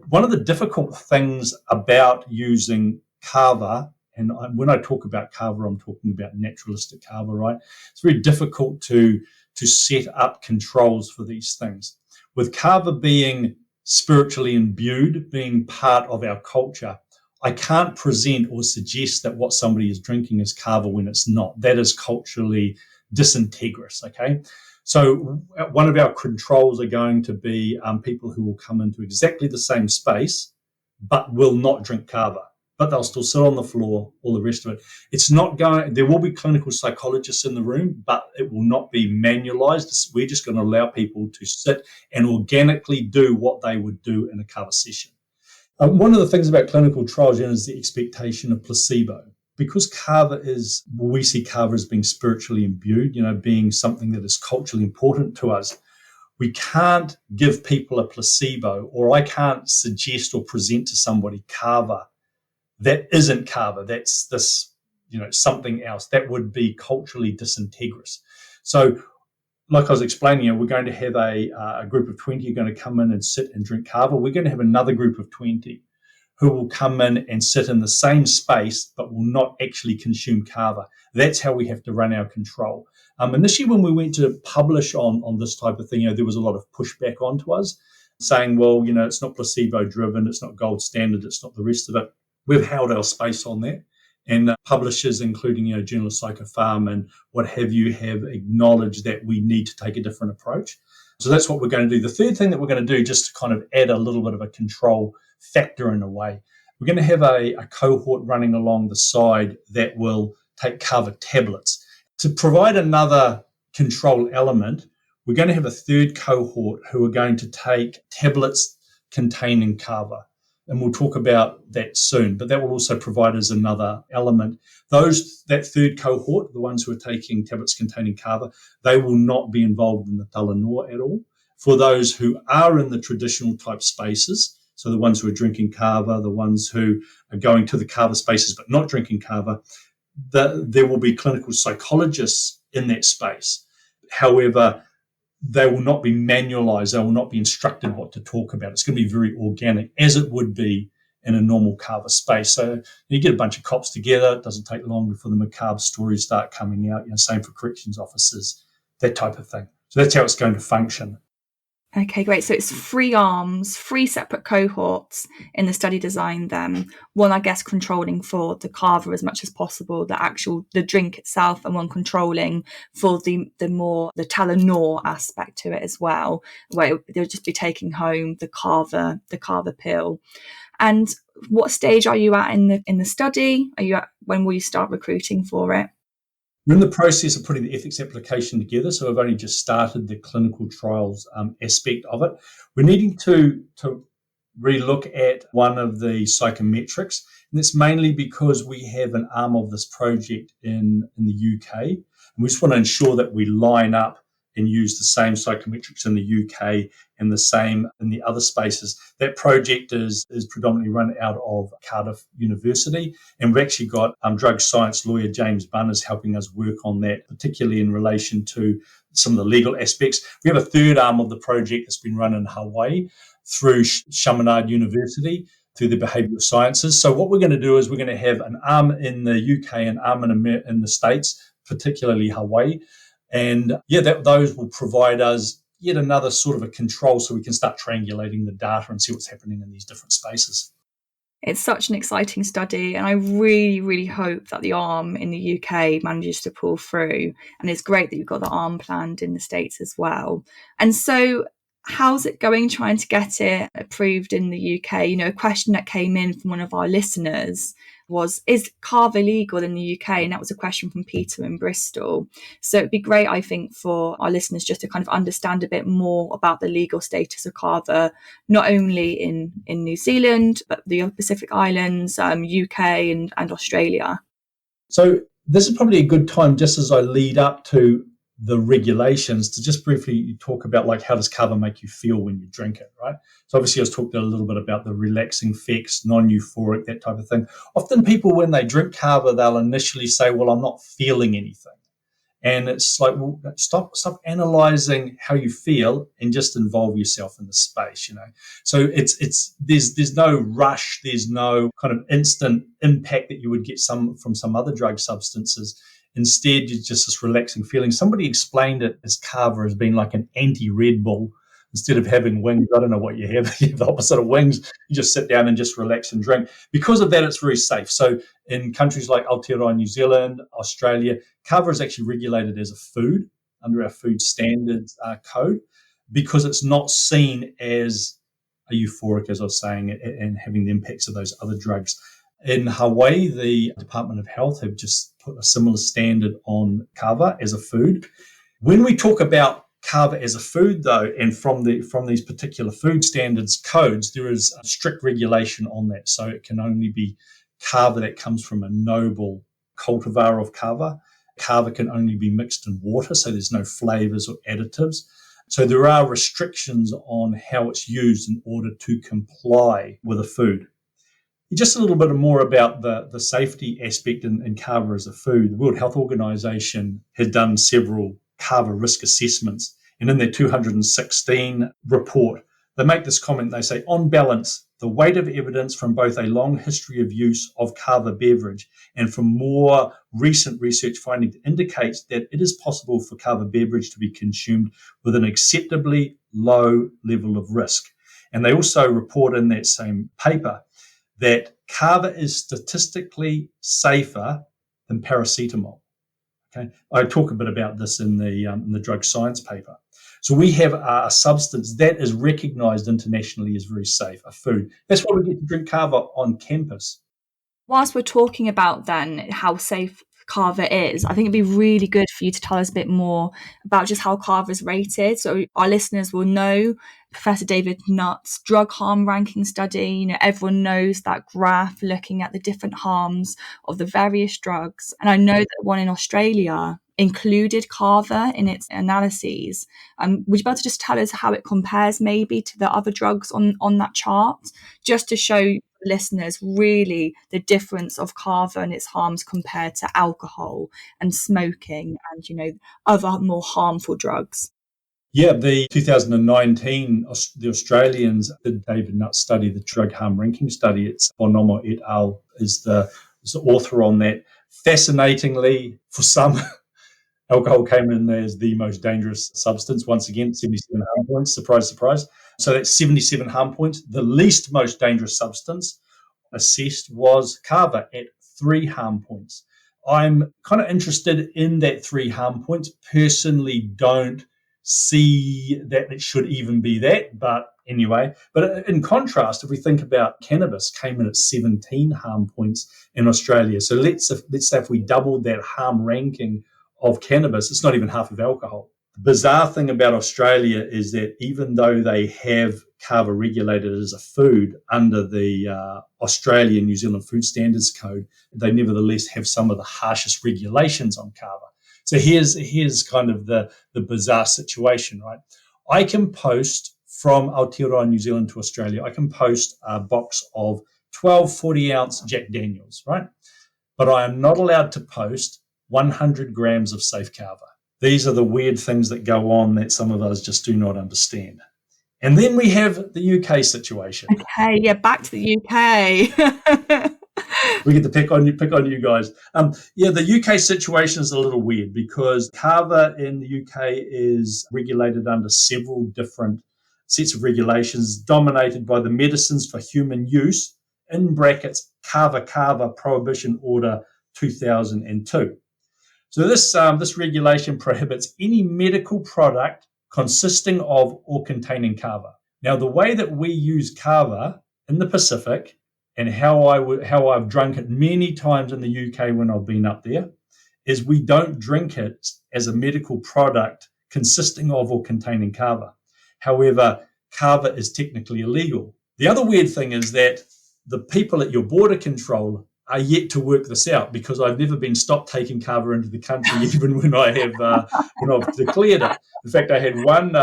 One of the difficult things about using Kava, and when I talk about Kava, I'm talking about naturalistic Kava, right? It's very difficult to set up controls for these things. With Kava being spiritually imbued, being part of our culture, I can't present or suggest that what somebody is drinking is Kava when it's not. That is culturally disintegrous, okay? So one of our controls are going to be people who will come into exactly the same space, but will not drink Kava. But they'll still sit on the floor, all the rest of it. There will be clinical psychologists in the room, but it will not be manualized. We're just going to allow people to sit and organically do what they would do in a Kava session. One of the things about clinical trials is the expectation of placebo. Because we see Kava as being spiritually imbued, being something that is culturally important to us. We can't give people a placebo, or I can't suggest or present to somebody Kava that isn't Kava, that's this, something else. That would be culturally disintegrous. So, like I was explaining, we're going to have a group of 20 who are going to come in and sit and drink Kava. We're going to have another group of 20 who will come in and sit in the same space, but will not actually consume Kava. That's how we have to run our control. Initially, when we went to publish on this type of thing, there was a lot of pushback onto us, saying, well, it's not placebo-driven, it's not gold standard, it's not the rest of it. We've held our space on that, and publishers, including Journal of Psychopharm and what have you, have acknowledged that we need to take a different approach. So that's what we're going to do. The third thing that we're going to do, just to kind of add a little bit of a control factor in a way, we're going to have a cohort running along the side that will take Kava tablets. To provide another control element, we're going to have a third cohort who are going to take tablets containing kava. And we'll talk about that soon, but that will also provide us another element. That third cohort, the ones who are taking tablets containing kava, they will not be involved in the talanoa at all. For those who are in the traditional type spaces, so the ones who are drinking kava, the ones who are going to the kava spaces but not drinking kava, there will be clinical psychologists in that space. However, they will not be manualized. They will not be instructed what to talk about. It's going to be very organic, as it would be in a normal kava space. So you get a bunch of cops together. It doesn't take long before the macabre stories start coming out. Same for corrections officers, that type of thing. So that's how it's going to function. Okay, great. So it's 3 arms, 3 separate cohorts in the study design then. One, I guess, controlling for the kava as much as possible, the drink itself, and one controlling for the talanoa aspect to it as well, where they'll just be taking home the kava pill. And what stage are you at in the study? When will you start recruiting for it? We're in the process of putting the ethics application together, so we've only just started the clinical trials aspect of it. We're needing to relook at one of the psychometrics, and that's mainly because we have an arm of this project in the UK, and we just want to ensure that we line up and use the same psychometrics in the UK and the same in the other spaces. That project is predominantly run out of Cardiff University, and we've actually got drug science lawyer James Bunn is helping us work on that, particularly in relation to some of the legal aspects. We have a third arm of the project that's been run in Hawaii through Chaminade University, through the behavioural sciences. So what we're going to do is we're going to have an arm in the UK and arm in the States, particularly Hawaii. And those will provide us yet another sort of a control so we can start triangulating the data and see what's happening in these different spaces. It's such an exciting study, and I really, really hope that the arm in the UK manages to pull through. And it's great that you've got the arm planned in the States as well. And so how's it going trying to get it approved in the UK? A question that came in from one of our listeners was, is kava legal in the UK? And that was a question from Peter in Bristol. So it'd be great, I think, for our listeners just to kind of understand a bit more about the legal status of kava, not only in New Zealand, but the Pacific Islands, UK and Australia. So this is probably a good time, just as I lead up to the regulations, to just briefly talk about how does kava make you feel when you drink it, right? So obviously I was talking a little bit about the relaxing effects, non-euphoric, that type of thing. Often people, when they drink kava, they'll initially say, well, I'm not feeling anything. And it's like, well, stop analyzing how you feel and just involve yourself in the space, So there's no rush, there's no kind of instant impact that you would get from some other drug substances. Instead, it's just this relaxing feeling. Somebody explained it as kava as being like an anti-Red Bull. Instead of having wings, I don't know what you have. You have the opposite of wings. You just sit down and just relax and drink. Because of that, it's very safe. So in countries like Aotearoa, New Zealand, Australia, kava is actually regulated as a food under our food standards code, because it's not seen as a euphoric, as I was saying, and having the impacts of those other drugs. In Hawaii, the Department of Health have just put a similar standard on kava as a food. When we talk about kava as a food, though, and from these particular food standards codes, there is a strict regulation on that. So it can only be kava that comes from a noble cultivar of kava. Kava can only be mixed in water, so there's no flavors or additives. So there are restrictions on how it's used in order to comply with a food. Just a little bit more about the safety aspect in kava as a food. The World Health Organization had done several kava risk assessments, and in their 216 report, they make this comment. They say, on balance, the weight of evidence from both a long history of use of kava beverage and from more recent research findings indicates that it is possible for kava beverage to be consumed with an acceptably low level of risk. And they also report in that same paper that kava is statistically safer than paracetamol. Okay, I talk a bit about this in the drug science paper. So we have a substance that is recognised internationally as very safe, a food. That's why we get to drink kava on campus. Whilst we're talking about then how safe kava is, I think it'd be really good for you to tell us a bit more about just how kava is rated, so our listeners will know Professor David Nutt's drug harm ranking study. Everyone knows that graph looking at the different harms of the various drugs. And I know that one in Australia included Kava in its analyses. Would you be able to just tell us how it compares maybe to the other drugs on that chart, just to show listeners really the difference of Kava and its harms compared to alcohol and smoking and, other more harmful drugs? Yeah, the 2019, the Australians, the David Nutt study, the drug harm ranking study, it's Bonomo et al. is the author on that. Fascinatingly, for some, alcohol came in as the most dangerous substance. Once again, 77 harm points. Surprise, surprise. So that's 77 harm points. The least most dangerous substance assessed was Kava at 3 harm points. I'm kind of interested in that 3 harm points. Personally, don't see that it should even be that, but anyway. But in contrast, if we think about cannabis, came in at 17 harm points in Australia. So let's say if we doubled that harm ranking of cannabis, it's not even half of alcohol. The bizarre thing about Australia is that even though they have Kava regulated as a food under the Australian New Zealand Food Standards Code, they nevertheless have some of the harshest regulations on Kava. So here's kind of the bizarre situation, right? I can post from Aotearoa, New Zealand to Australia, I can post a box of 12 40-ounce Jack Daniels, right? But I am not allowed to post 100 grams of safe Kava. These are the weird things that go on that some of us just do not understand. And then we have the UK situation. Okay, yeah, back to the UK. We get to pick on you guys. The UK situation is a little weird because Kava in the UK is regulated under several different sets of regulations dominated by the Medicines for Human Use, in brackets, Kava Prohibition Order 2002. So this regulation prohibits any medical product consisting of or containing Kava. Now, the way that we use Kava in the Pacific and how I've drunk it many times in the UK when I've been up there is we don't drink it as a medical product consisting of or containing Kava. However, Kava is technically illegal. The other weird thing is that the people at your border control are yet to work this out because I've never been stopped taking Kava into the country, even when I've declared it. In fact, I had one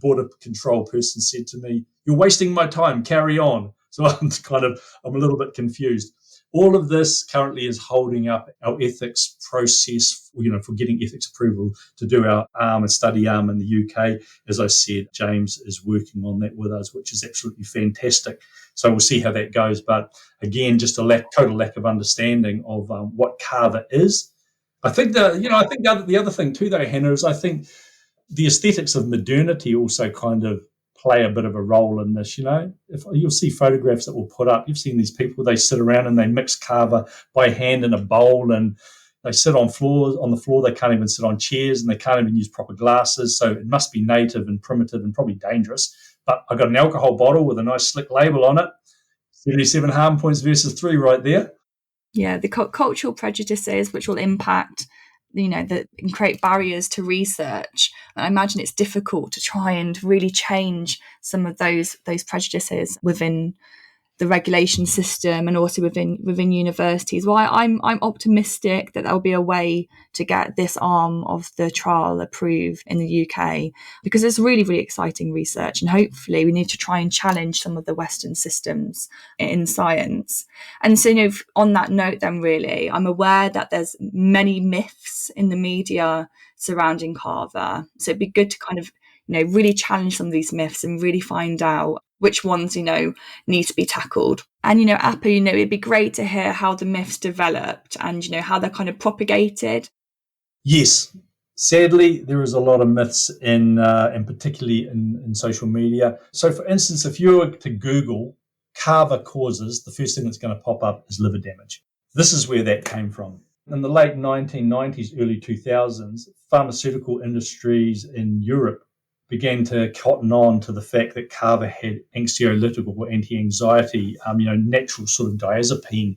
border control person said to me, "You're wasting my time, carry on." So I'm a little bit confused. All of this currently is holding up our ethics process, for getting ethics approval to do our study arm in the UK. As I said, James is working on that with us, which is absolutely fantastic. So we'll see how that goes. But again, just a total lack of understanding of what Kava is. I think the other thing too, though, Hannah, is I think the aesthetics of modernity also kind of play a bit of a role in this. If you'll see photographs that we'll put up, you've seen these people, they sit around and they mix Kava by hand in a bowl, and they sit on the floor. They can't even sit on chairs, and they can't even use proper glasses. So it must be native and primitive and probably dangerous. But I got an alcohol bottle with a nice slick label on it. 77 harm points versus 3 right there. Yeah, the cultural prejudices which will impact, that can create barriers to research. I imagine it's difficult to try and really change some of those prejudices within the regulation system and also within universities. Well, I'm optimistic that there'll be a way to get this arm of the trial approved in the UK, because it's really, really exciting research, and hopefully we need to try and challenge some of the Western systems in science. And so, on that note then, really, I'm aware that there's many myths in the media surrounding Kava. So it'd be good to kind of, really challenge some of these myths and really find out which ones, need to be tackled. And, Apo, it'd be great to hear how the myths developed and, how they're kind of propagated. Yes. Sadly, there is a lot of myths and particularly in social media. So, for instance, if you were to Google Kava causes, the first thing that's going to pop up is liver damage. This is where that came from. In the late 1990s, early 2000s, pharmaceutical industries in Europe began to cotton on to the fact that Kava had anxiolytic or anti-anxiety, natural sort of diazepine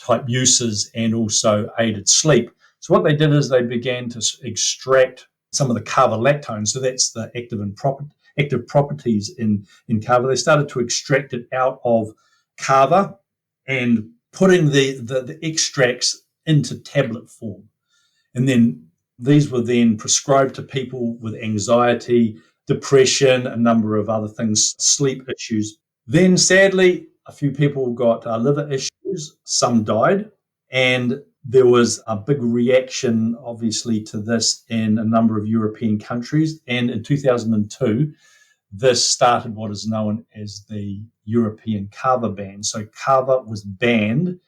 type uses, and also aided sleep. So what they did is they began to extract some of the Kava lactone. So that's the active active properties in kava. They started to extract it out of kava and putting the extracts into tablet form. And then these were then prescribed to people with anxiety, depression, a number of other things, sleep issues. Then sadly, a few people got liver issues, some died, and there was a big reaction, obviously, to this in a number of European countries. And in 2002, this started what is known as the European Kava ban. So Kava was banned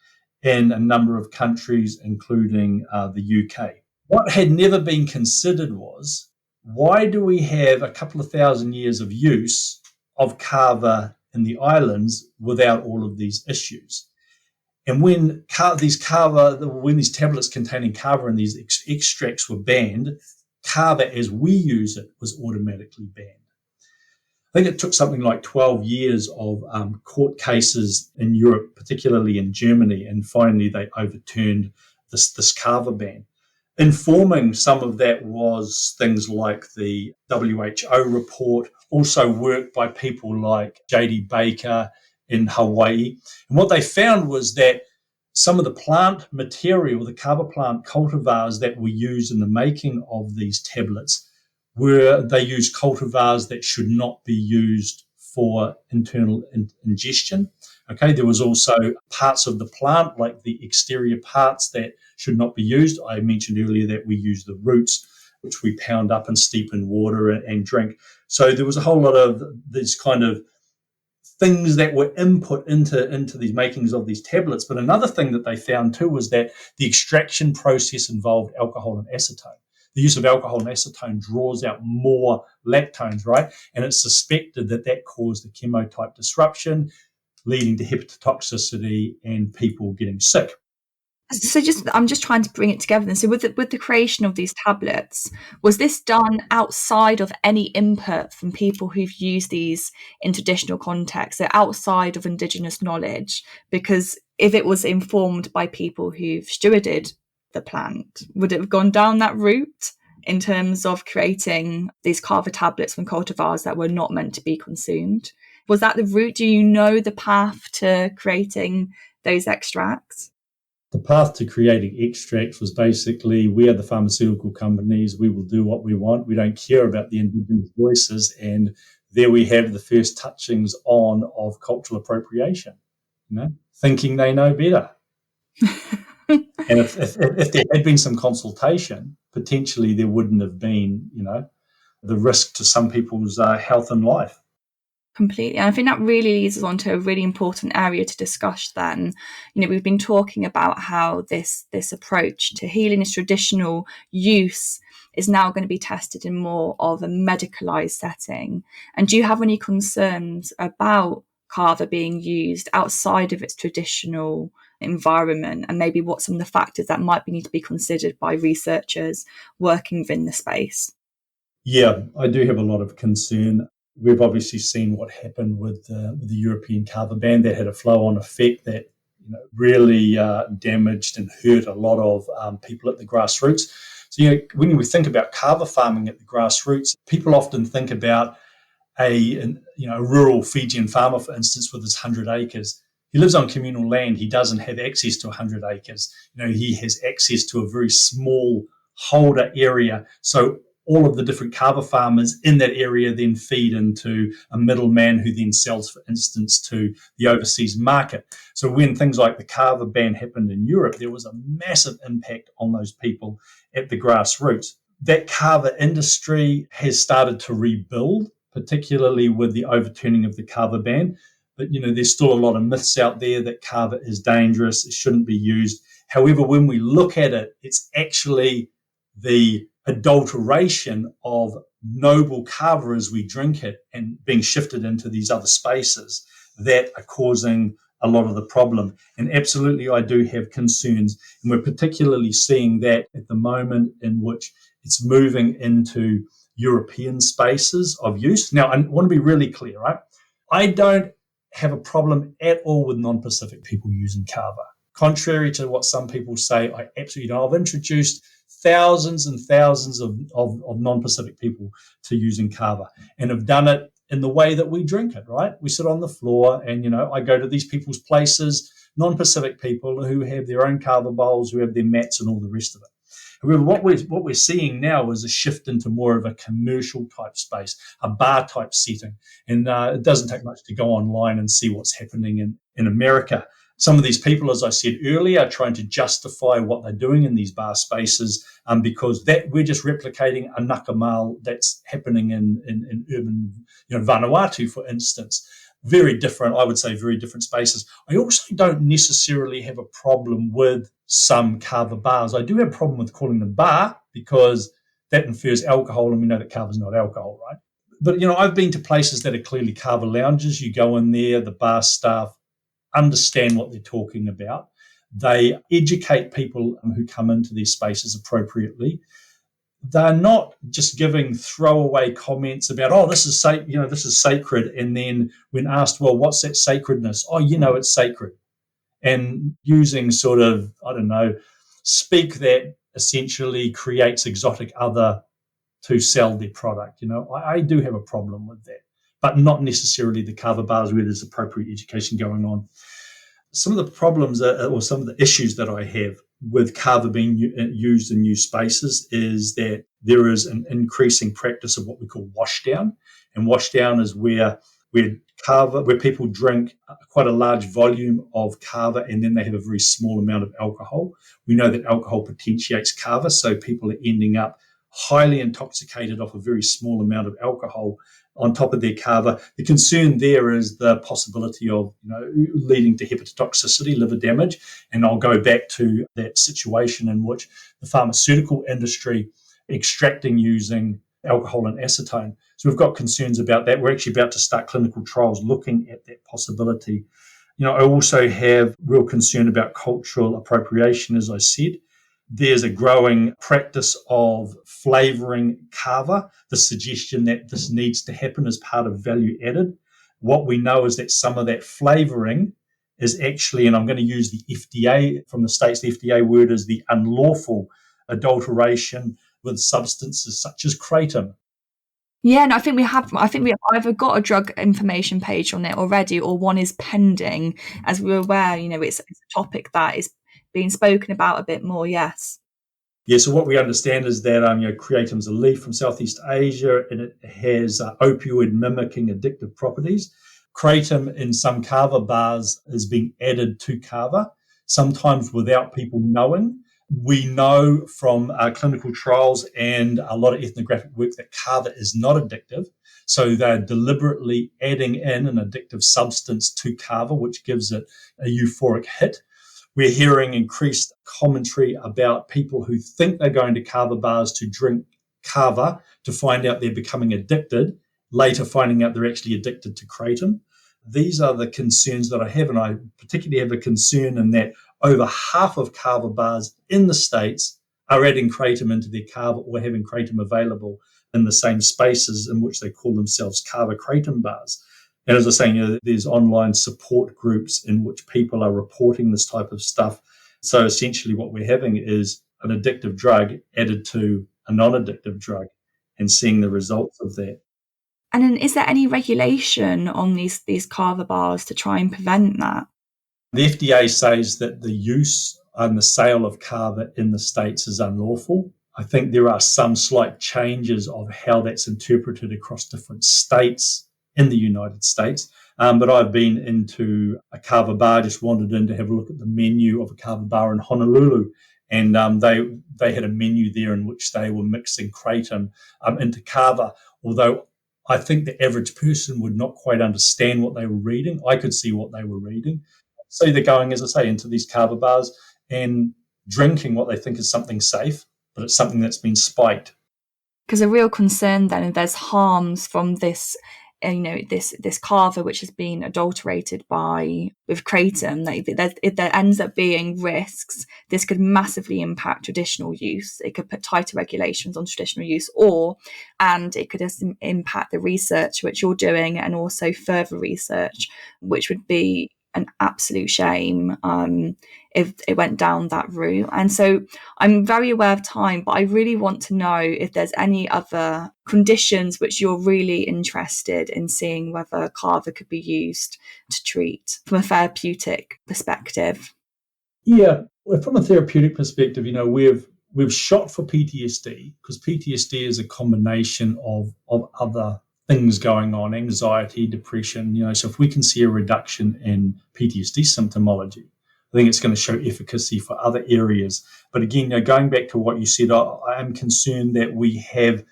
in a number of countries, including the UK. What had never been considered was, why do we have a couple of thousand years of use of kava in the islands without all of these issues? And when these tablets containing kava and these extracts were banned, kava as we use it was automatically banned. I think it took something like 12 years of court cases in Europe, particularly in Germany, and finally they overturned this kava ban. Informing some of that was things like the WHO report, also work by people like J.D. Baker in Hawaii. And what they found was that some of the plant material, the kava plant cultivars that were used in the making of these tablets, they used cultivars that should not be used for internal ingestion. Okay, there was also parts of the plant, like the exterior parts, that should not be used. I mentioned earlier that we use the roots, which we pound up and steep in water and drink. So there was a whole lot of these kind of things that were input into these makings of these tablets. But another thing that they found too was that the extraction process involved alcohol and acetone. The use of alcohol and acetone draws out more lactones, right? And it's suspected that caused a chemotype disruption, leading to hepatotoxicity and people getting sick. So I'm just trying to bring it together. And so with the creation of these tablets, was this done outside of any input from people who've used these in traditional contexts, so outside of indigenous knowledge? Because if it was informed by people who've stewarded the plant, would it have gone down that route in terms of creating these kava tablets from cultivars that were not meant to be consumed? Was that the route? Do you know the path to creating those extracts? The path to creating extracts was basically, we are the pharmaceutical companies, we will do what we want, we don't care about the indigenous voices, and there we have the first touchings on of cultural appropriation, thinking they know better. And if there had been some consultation, potentially there wouldn't have been, the risk to some people's health and life. Completely. And I think that really leads us on to a really important area to discuss then. We've been talking about how this approach to healing, this traditional use, is now going to be tested in more of a medicalized setting. And do you have any concerns about kava being used outside of its traditional environment, and maybe what some of the factors that might need to be considered by researchers working within the space? Yeah, I do have a lot of concern. We've obviously seen what happened with the European kava ban. That had a flow-on effect that really damaged and hurt a lot of people at the grassroots. So when we think about kava farming at the grassroots, people often think about a rural Fijian farmer, for instance, with his 100 acres. He lives on communal land. He doesn't have access to 100 acres. He has access to a very small holder area. So all of the different kava farmers in that area then feed into a middleman who then sells, for instance, to the overseas market. So when things like the kava ban happened in Europe, there was a massive impact on those people at the grassroots. That kava industry has started to rebuild, particularly with the overturning of the kava ban. But, there's still a lot of myths out there that kava is dangerous, it shouldn't be used. However, when we look at it, it's actually the adulteration of noble kava as we drink it and being shifted into these other spaces that are causing a lot of the problem. And absolutely, I do have concerns. And we're particularly seeing that at the moment in which it's moving into European spaces of use. Now, I want to be really clear, right? I don't have a problem at all with non-Pacific people using kava. Contrary to what some people say, I absolutely don't. I've introduced thousands and thousands of non-Pacific people to using Kava, and have done it in the way that we drink it, right? We sit on the floor and, I go to these people's places, non-Pacific people who have their own Kava bowls, who have their mats and all the rest of it. However, what we're seeing now is a shift into more of a commercial type space, a bar type setting. And it doesn't take much to go online and see what's happening in America. Some of these people, as I said earlier, are trying to justify what they're doing in these bar spaces because that we're just replicating a nakamal that's happening in urban, Vanuatu, for instance. Very different, I would say, very different spaces. I also don't necessarily have a problem with some Kava bars. I do have a problem with calling them bar because that infers alcohol, and we know that Kava's not alcohol, right? But, I've been to places that are clearly Kava lounges. You go in there, the bar staff understand what they're talking about. They educate people who come into these spaces appropriately. They're not just giving throwaway comments about, this is this is sacred. And then when asked, well, what's that sacredness? It's sacred. And using sort of, speak that essentially creates exotic other to sell their product. I do have a problem with that, but not necessarily the Kava bars where there's appropriate education going on. Some of the problems or some of the issues that I have with Kava being used in new spaces is that there is an increasing practice of what we call washdown. And washdown is where people drink quite a large volume of Kava and then they have a very small amount of alcohol. We know that alcohol potentiates Kava, so people are ending up highly intoxicated off a very small amount of alcohol on top of their Kava. The concern there is the possibility of leading to hepatotoxicity, liver damage. And I'll go back to that situation in which the pharmaceutical industry extracting using alcohol and acetone. So we've got concerns about that. We're actually about to start clinical trials looking at that possibility. I also have real concern about cultural appropriation, as I said. There's a growing practice of flavouring Kava, the suggestion that this needs to happen as part of value added. What we know is that some of that flavouring is actually, and I'm going to use the FDA from the States, the FDA word is the unlawful adulteration with substances such as kratom. Yeah, no, I think we have either got a drug information page on it already, or one is pending. As we're aware, it's a topic that is being spoken about a bit more. Yes. Yeah. So what we understand is that kratom's a leaf from Southeast Asia, and it has opioid mimicking addictive properties. Kratom in some Kava bars is being added to Kava, sometimes without people knowing. We know from clinical trials and a lot of ethnographic work that Kava is not addictive. So they're deliberately adding in an addictive substance to Kava, which gives it a euphoric hit. We're hearing increased commentary about people who think they're going to Kava bars to drink Kava to find out they're becoming addicted, later finding out they're actually addicted to kratom. These are the concerns that I have, and I particularly have a concern in that over half of Kava bars in the States are adding kratom into their Kava or having kratom available in the same spaces in which they call themselves Kava kratom bars. And as I was saying, there's online support groups in which people are reporting this type of stuff. So essentially what we're having is an addictive drug added to a non-addictive drug and seeing the results of that. And then is there any regulation on these Kava bars to try and prevent that? The FDA says that the use and the sale of Kava in the States is unlawful. I think there are some slight changes of how that's interpreted across different states in the United States. But I've been into a Kava bar, just wandered in to have a look at the menu of a Kava bar in Honolulu. And they had a menu there in which they were mixing kratom into Kava, although I think the average person would not quite understand what they were reading. I could see what they were reading. So they're going, as I say, into these Kava bars and drinking what they think is something safe, but it's something that's been spiked. Because a real concern then, if there's harms from this, this Kava which has been adulterated with kratom, if there ends up being risks, this could massively impact traditional use. It could put tighter regulations on traditional use, and it could impact the research which you're doing, and also further research, which would be an absolute shame if it went down that route. And so I'm very aware of time, but I really want to know if there's any other conditions which you're really interested in seeing whether Kava could be used to treat from a therapeutic perspective. Yeah, well, from a therapeutic perspective, we've shot for PTSD because PTSD is a combination of other things going on, anxiety, depression, so if we can see a reduction in PTSD symptomology, I think it's going to show efficacy for other areas. But again, going back to what you said, I am concerned that we have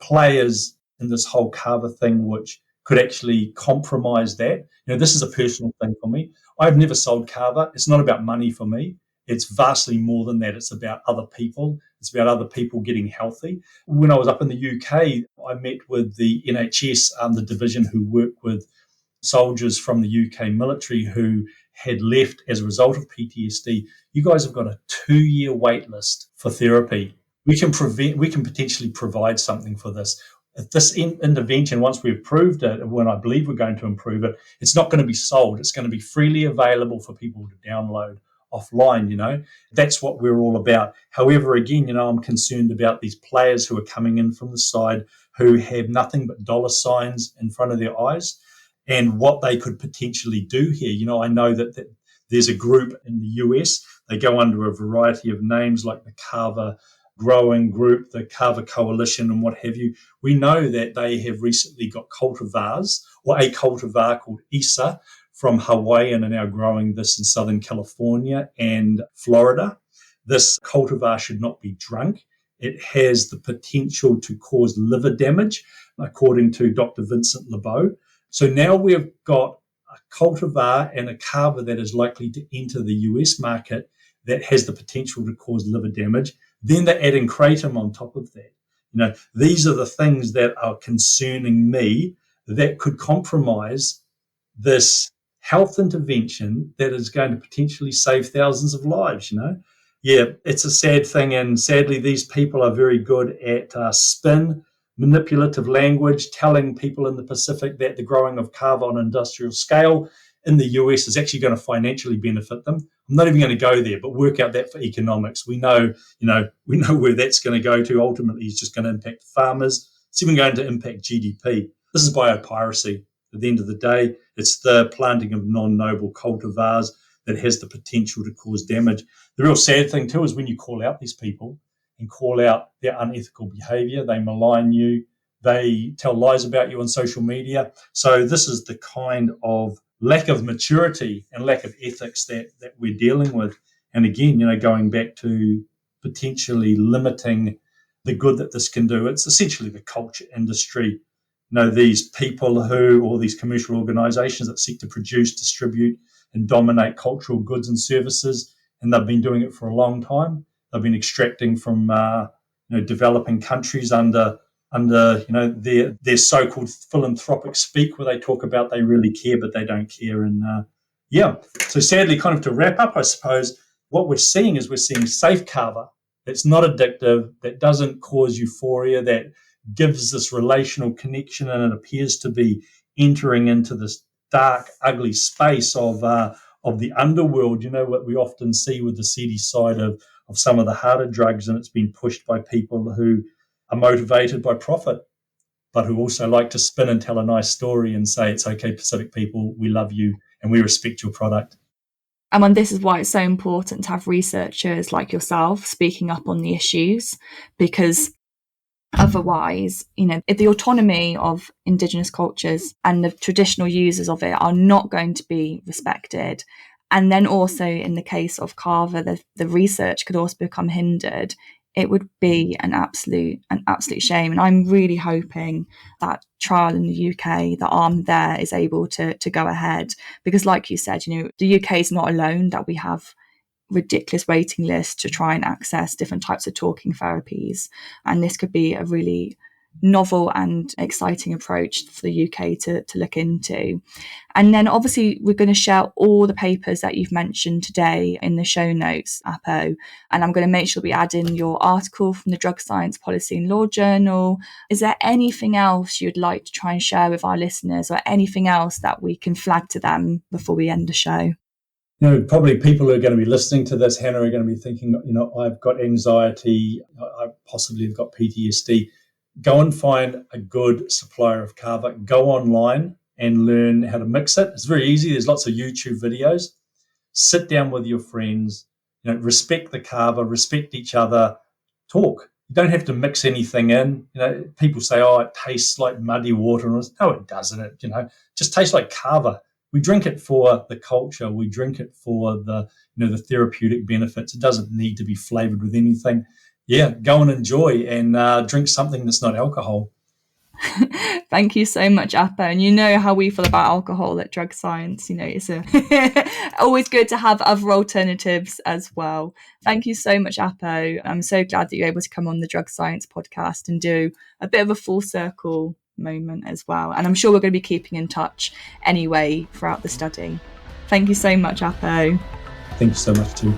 players in this whole Kava thing which could actually compromise that. This is a personal thing for me. I've never sold Kava. It's not about money for me. It's vastly more than that. It's about other people. It's about other people getting healthy. When I was up in the UK, I met with the NHS, the division who work with soldiers from the UK military who had left as a result of PTSD. You guys have got a 2-year wait list for therapy. We can potentially provide something for this. If this intervention, once we've proved it, when I believe we're going to improve it, it's not going to be sold. It's going to be freely available for people to download offline. That's what we're all about. However, again, I'm concerned about these players who are coming in from the side who have nothing but dollar signs in front of their eyes and what they could potentially do here. I know that there's a group in the US. They go under a variety of names like the Kava Growing Group, the Kava Coalition, and what have you. We know that they have recently got cultivars, or a cultivar called Isa from Hawaii, and are now growing this in Southern California and Florida. This cultivar should not be drunk. It has the potential to cause liver damage, according to Dr. Vincent LeBeau. So now we've got a cultivar and a Kava that is likely to enter the US market that has the potential to cause liver damage. Then they're adding kratom on top of that. These are the things that are concerning me that could compromise this health intervention that is going to potentially save thousands of lives. Yeah, it's a sad thing. And sadly, these people are very good at spin, manipulative language, telling people in the Pacific that the growing of Kava on an industrial scale in the US is actually going to financially benefit them. I'm not even going to go there, but work out that for economics. We know where that's going to go to. Ultimately, it's just going to impact farmers. It's even going to impact GDP. This is biopiracy. At the end of the day, it's the planting of non-noble cultivars that has the potential to cause damage. The real sad thing too is when you call out these people and call out their unethical behavior, they malign you, they tell lies about you on social media. So this is the kind of lack of maturity and lack of ethics that we're dealing with. And again, going back to potentially limiting the good that this can do, it's essentially the culture industry. These people or these commercial organizations that seek to produce, distribute, and dominate cultural goods and services, and they've been doing it for a long time. They've been extracting from developing countries under their so-called philanthropic speak, where they talk about they really care, but they don't care. And so sadly, kind of to wrap up, I suppose, what we're seeing safe Kava that's not addictive, that doesn't cause euphoria, that gives this relational connection, and it appears to be entering into this dark, ugly space of the underworld. What we often see with the seedy side of some of the harder drugs, and it's been pushed by people who are motivated by profit, but who also like to spin and tell a nice story and say, it's okay, Pacific people, we love you and we respect your product. And this is why it's so important to have researchers like yourself speaking up on the issues, because otherwise, if the autonomy of Indigenous cultures and the traditional users of it are not going to be respected, and then also in the case of Kava, the research could also become hindered, it would be an absolute shame. And I'm really hoping that trial in the UK, the arm there, is able to go ahead, because like you said, the UK is not alone, that we have ridiculous waiting lists to try and access different types of talking therapies, and this could be a really novel and exciting approach for the UK to look into. And then obviously we're going to share all the papers that you've mentioned today in the show notes, Apo, and I'm going to make sure we add in your article from the Drug Science Policy and Law Journal. Is there anything else you'd like to try and share with our listeners, or anything else that we can flag to them before we end the show? Probably people who are going to be listening to this, Hannah, are going to be thinking, I've got anxiety, I possibly have got PTSD. Go and find a good supplier of Kava. Go online and learn how to mix it. It's very easy. There's lots of YouTube videos. Sit down with your friends, respect the Kava, respect each other, talk. You don't have to mix anything in. People say, oh, it tastes like muddy water. No, it doesn't. It just tastes like Kava. We drink it for the culture. We drink it for the therapeutic benefits. It doesn't need to be flavored with anything. Yeah, go and enjoy and drink something that's not alcohol. Thank you so much, Apo. And you know how we feel about alcohol at Drug Science. It's always good to have other alternatives as well. Thank you so much, Apo. I'm so glad that you're able to come on the Drug Science podcast and do a bit of a full circle moment as well. And I'm sure we're going to be keeping in touch anyway throughout the study. Thank you so much, Apo. Thank you so much too.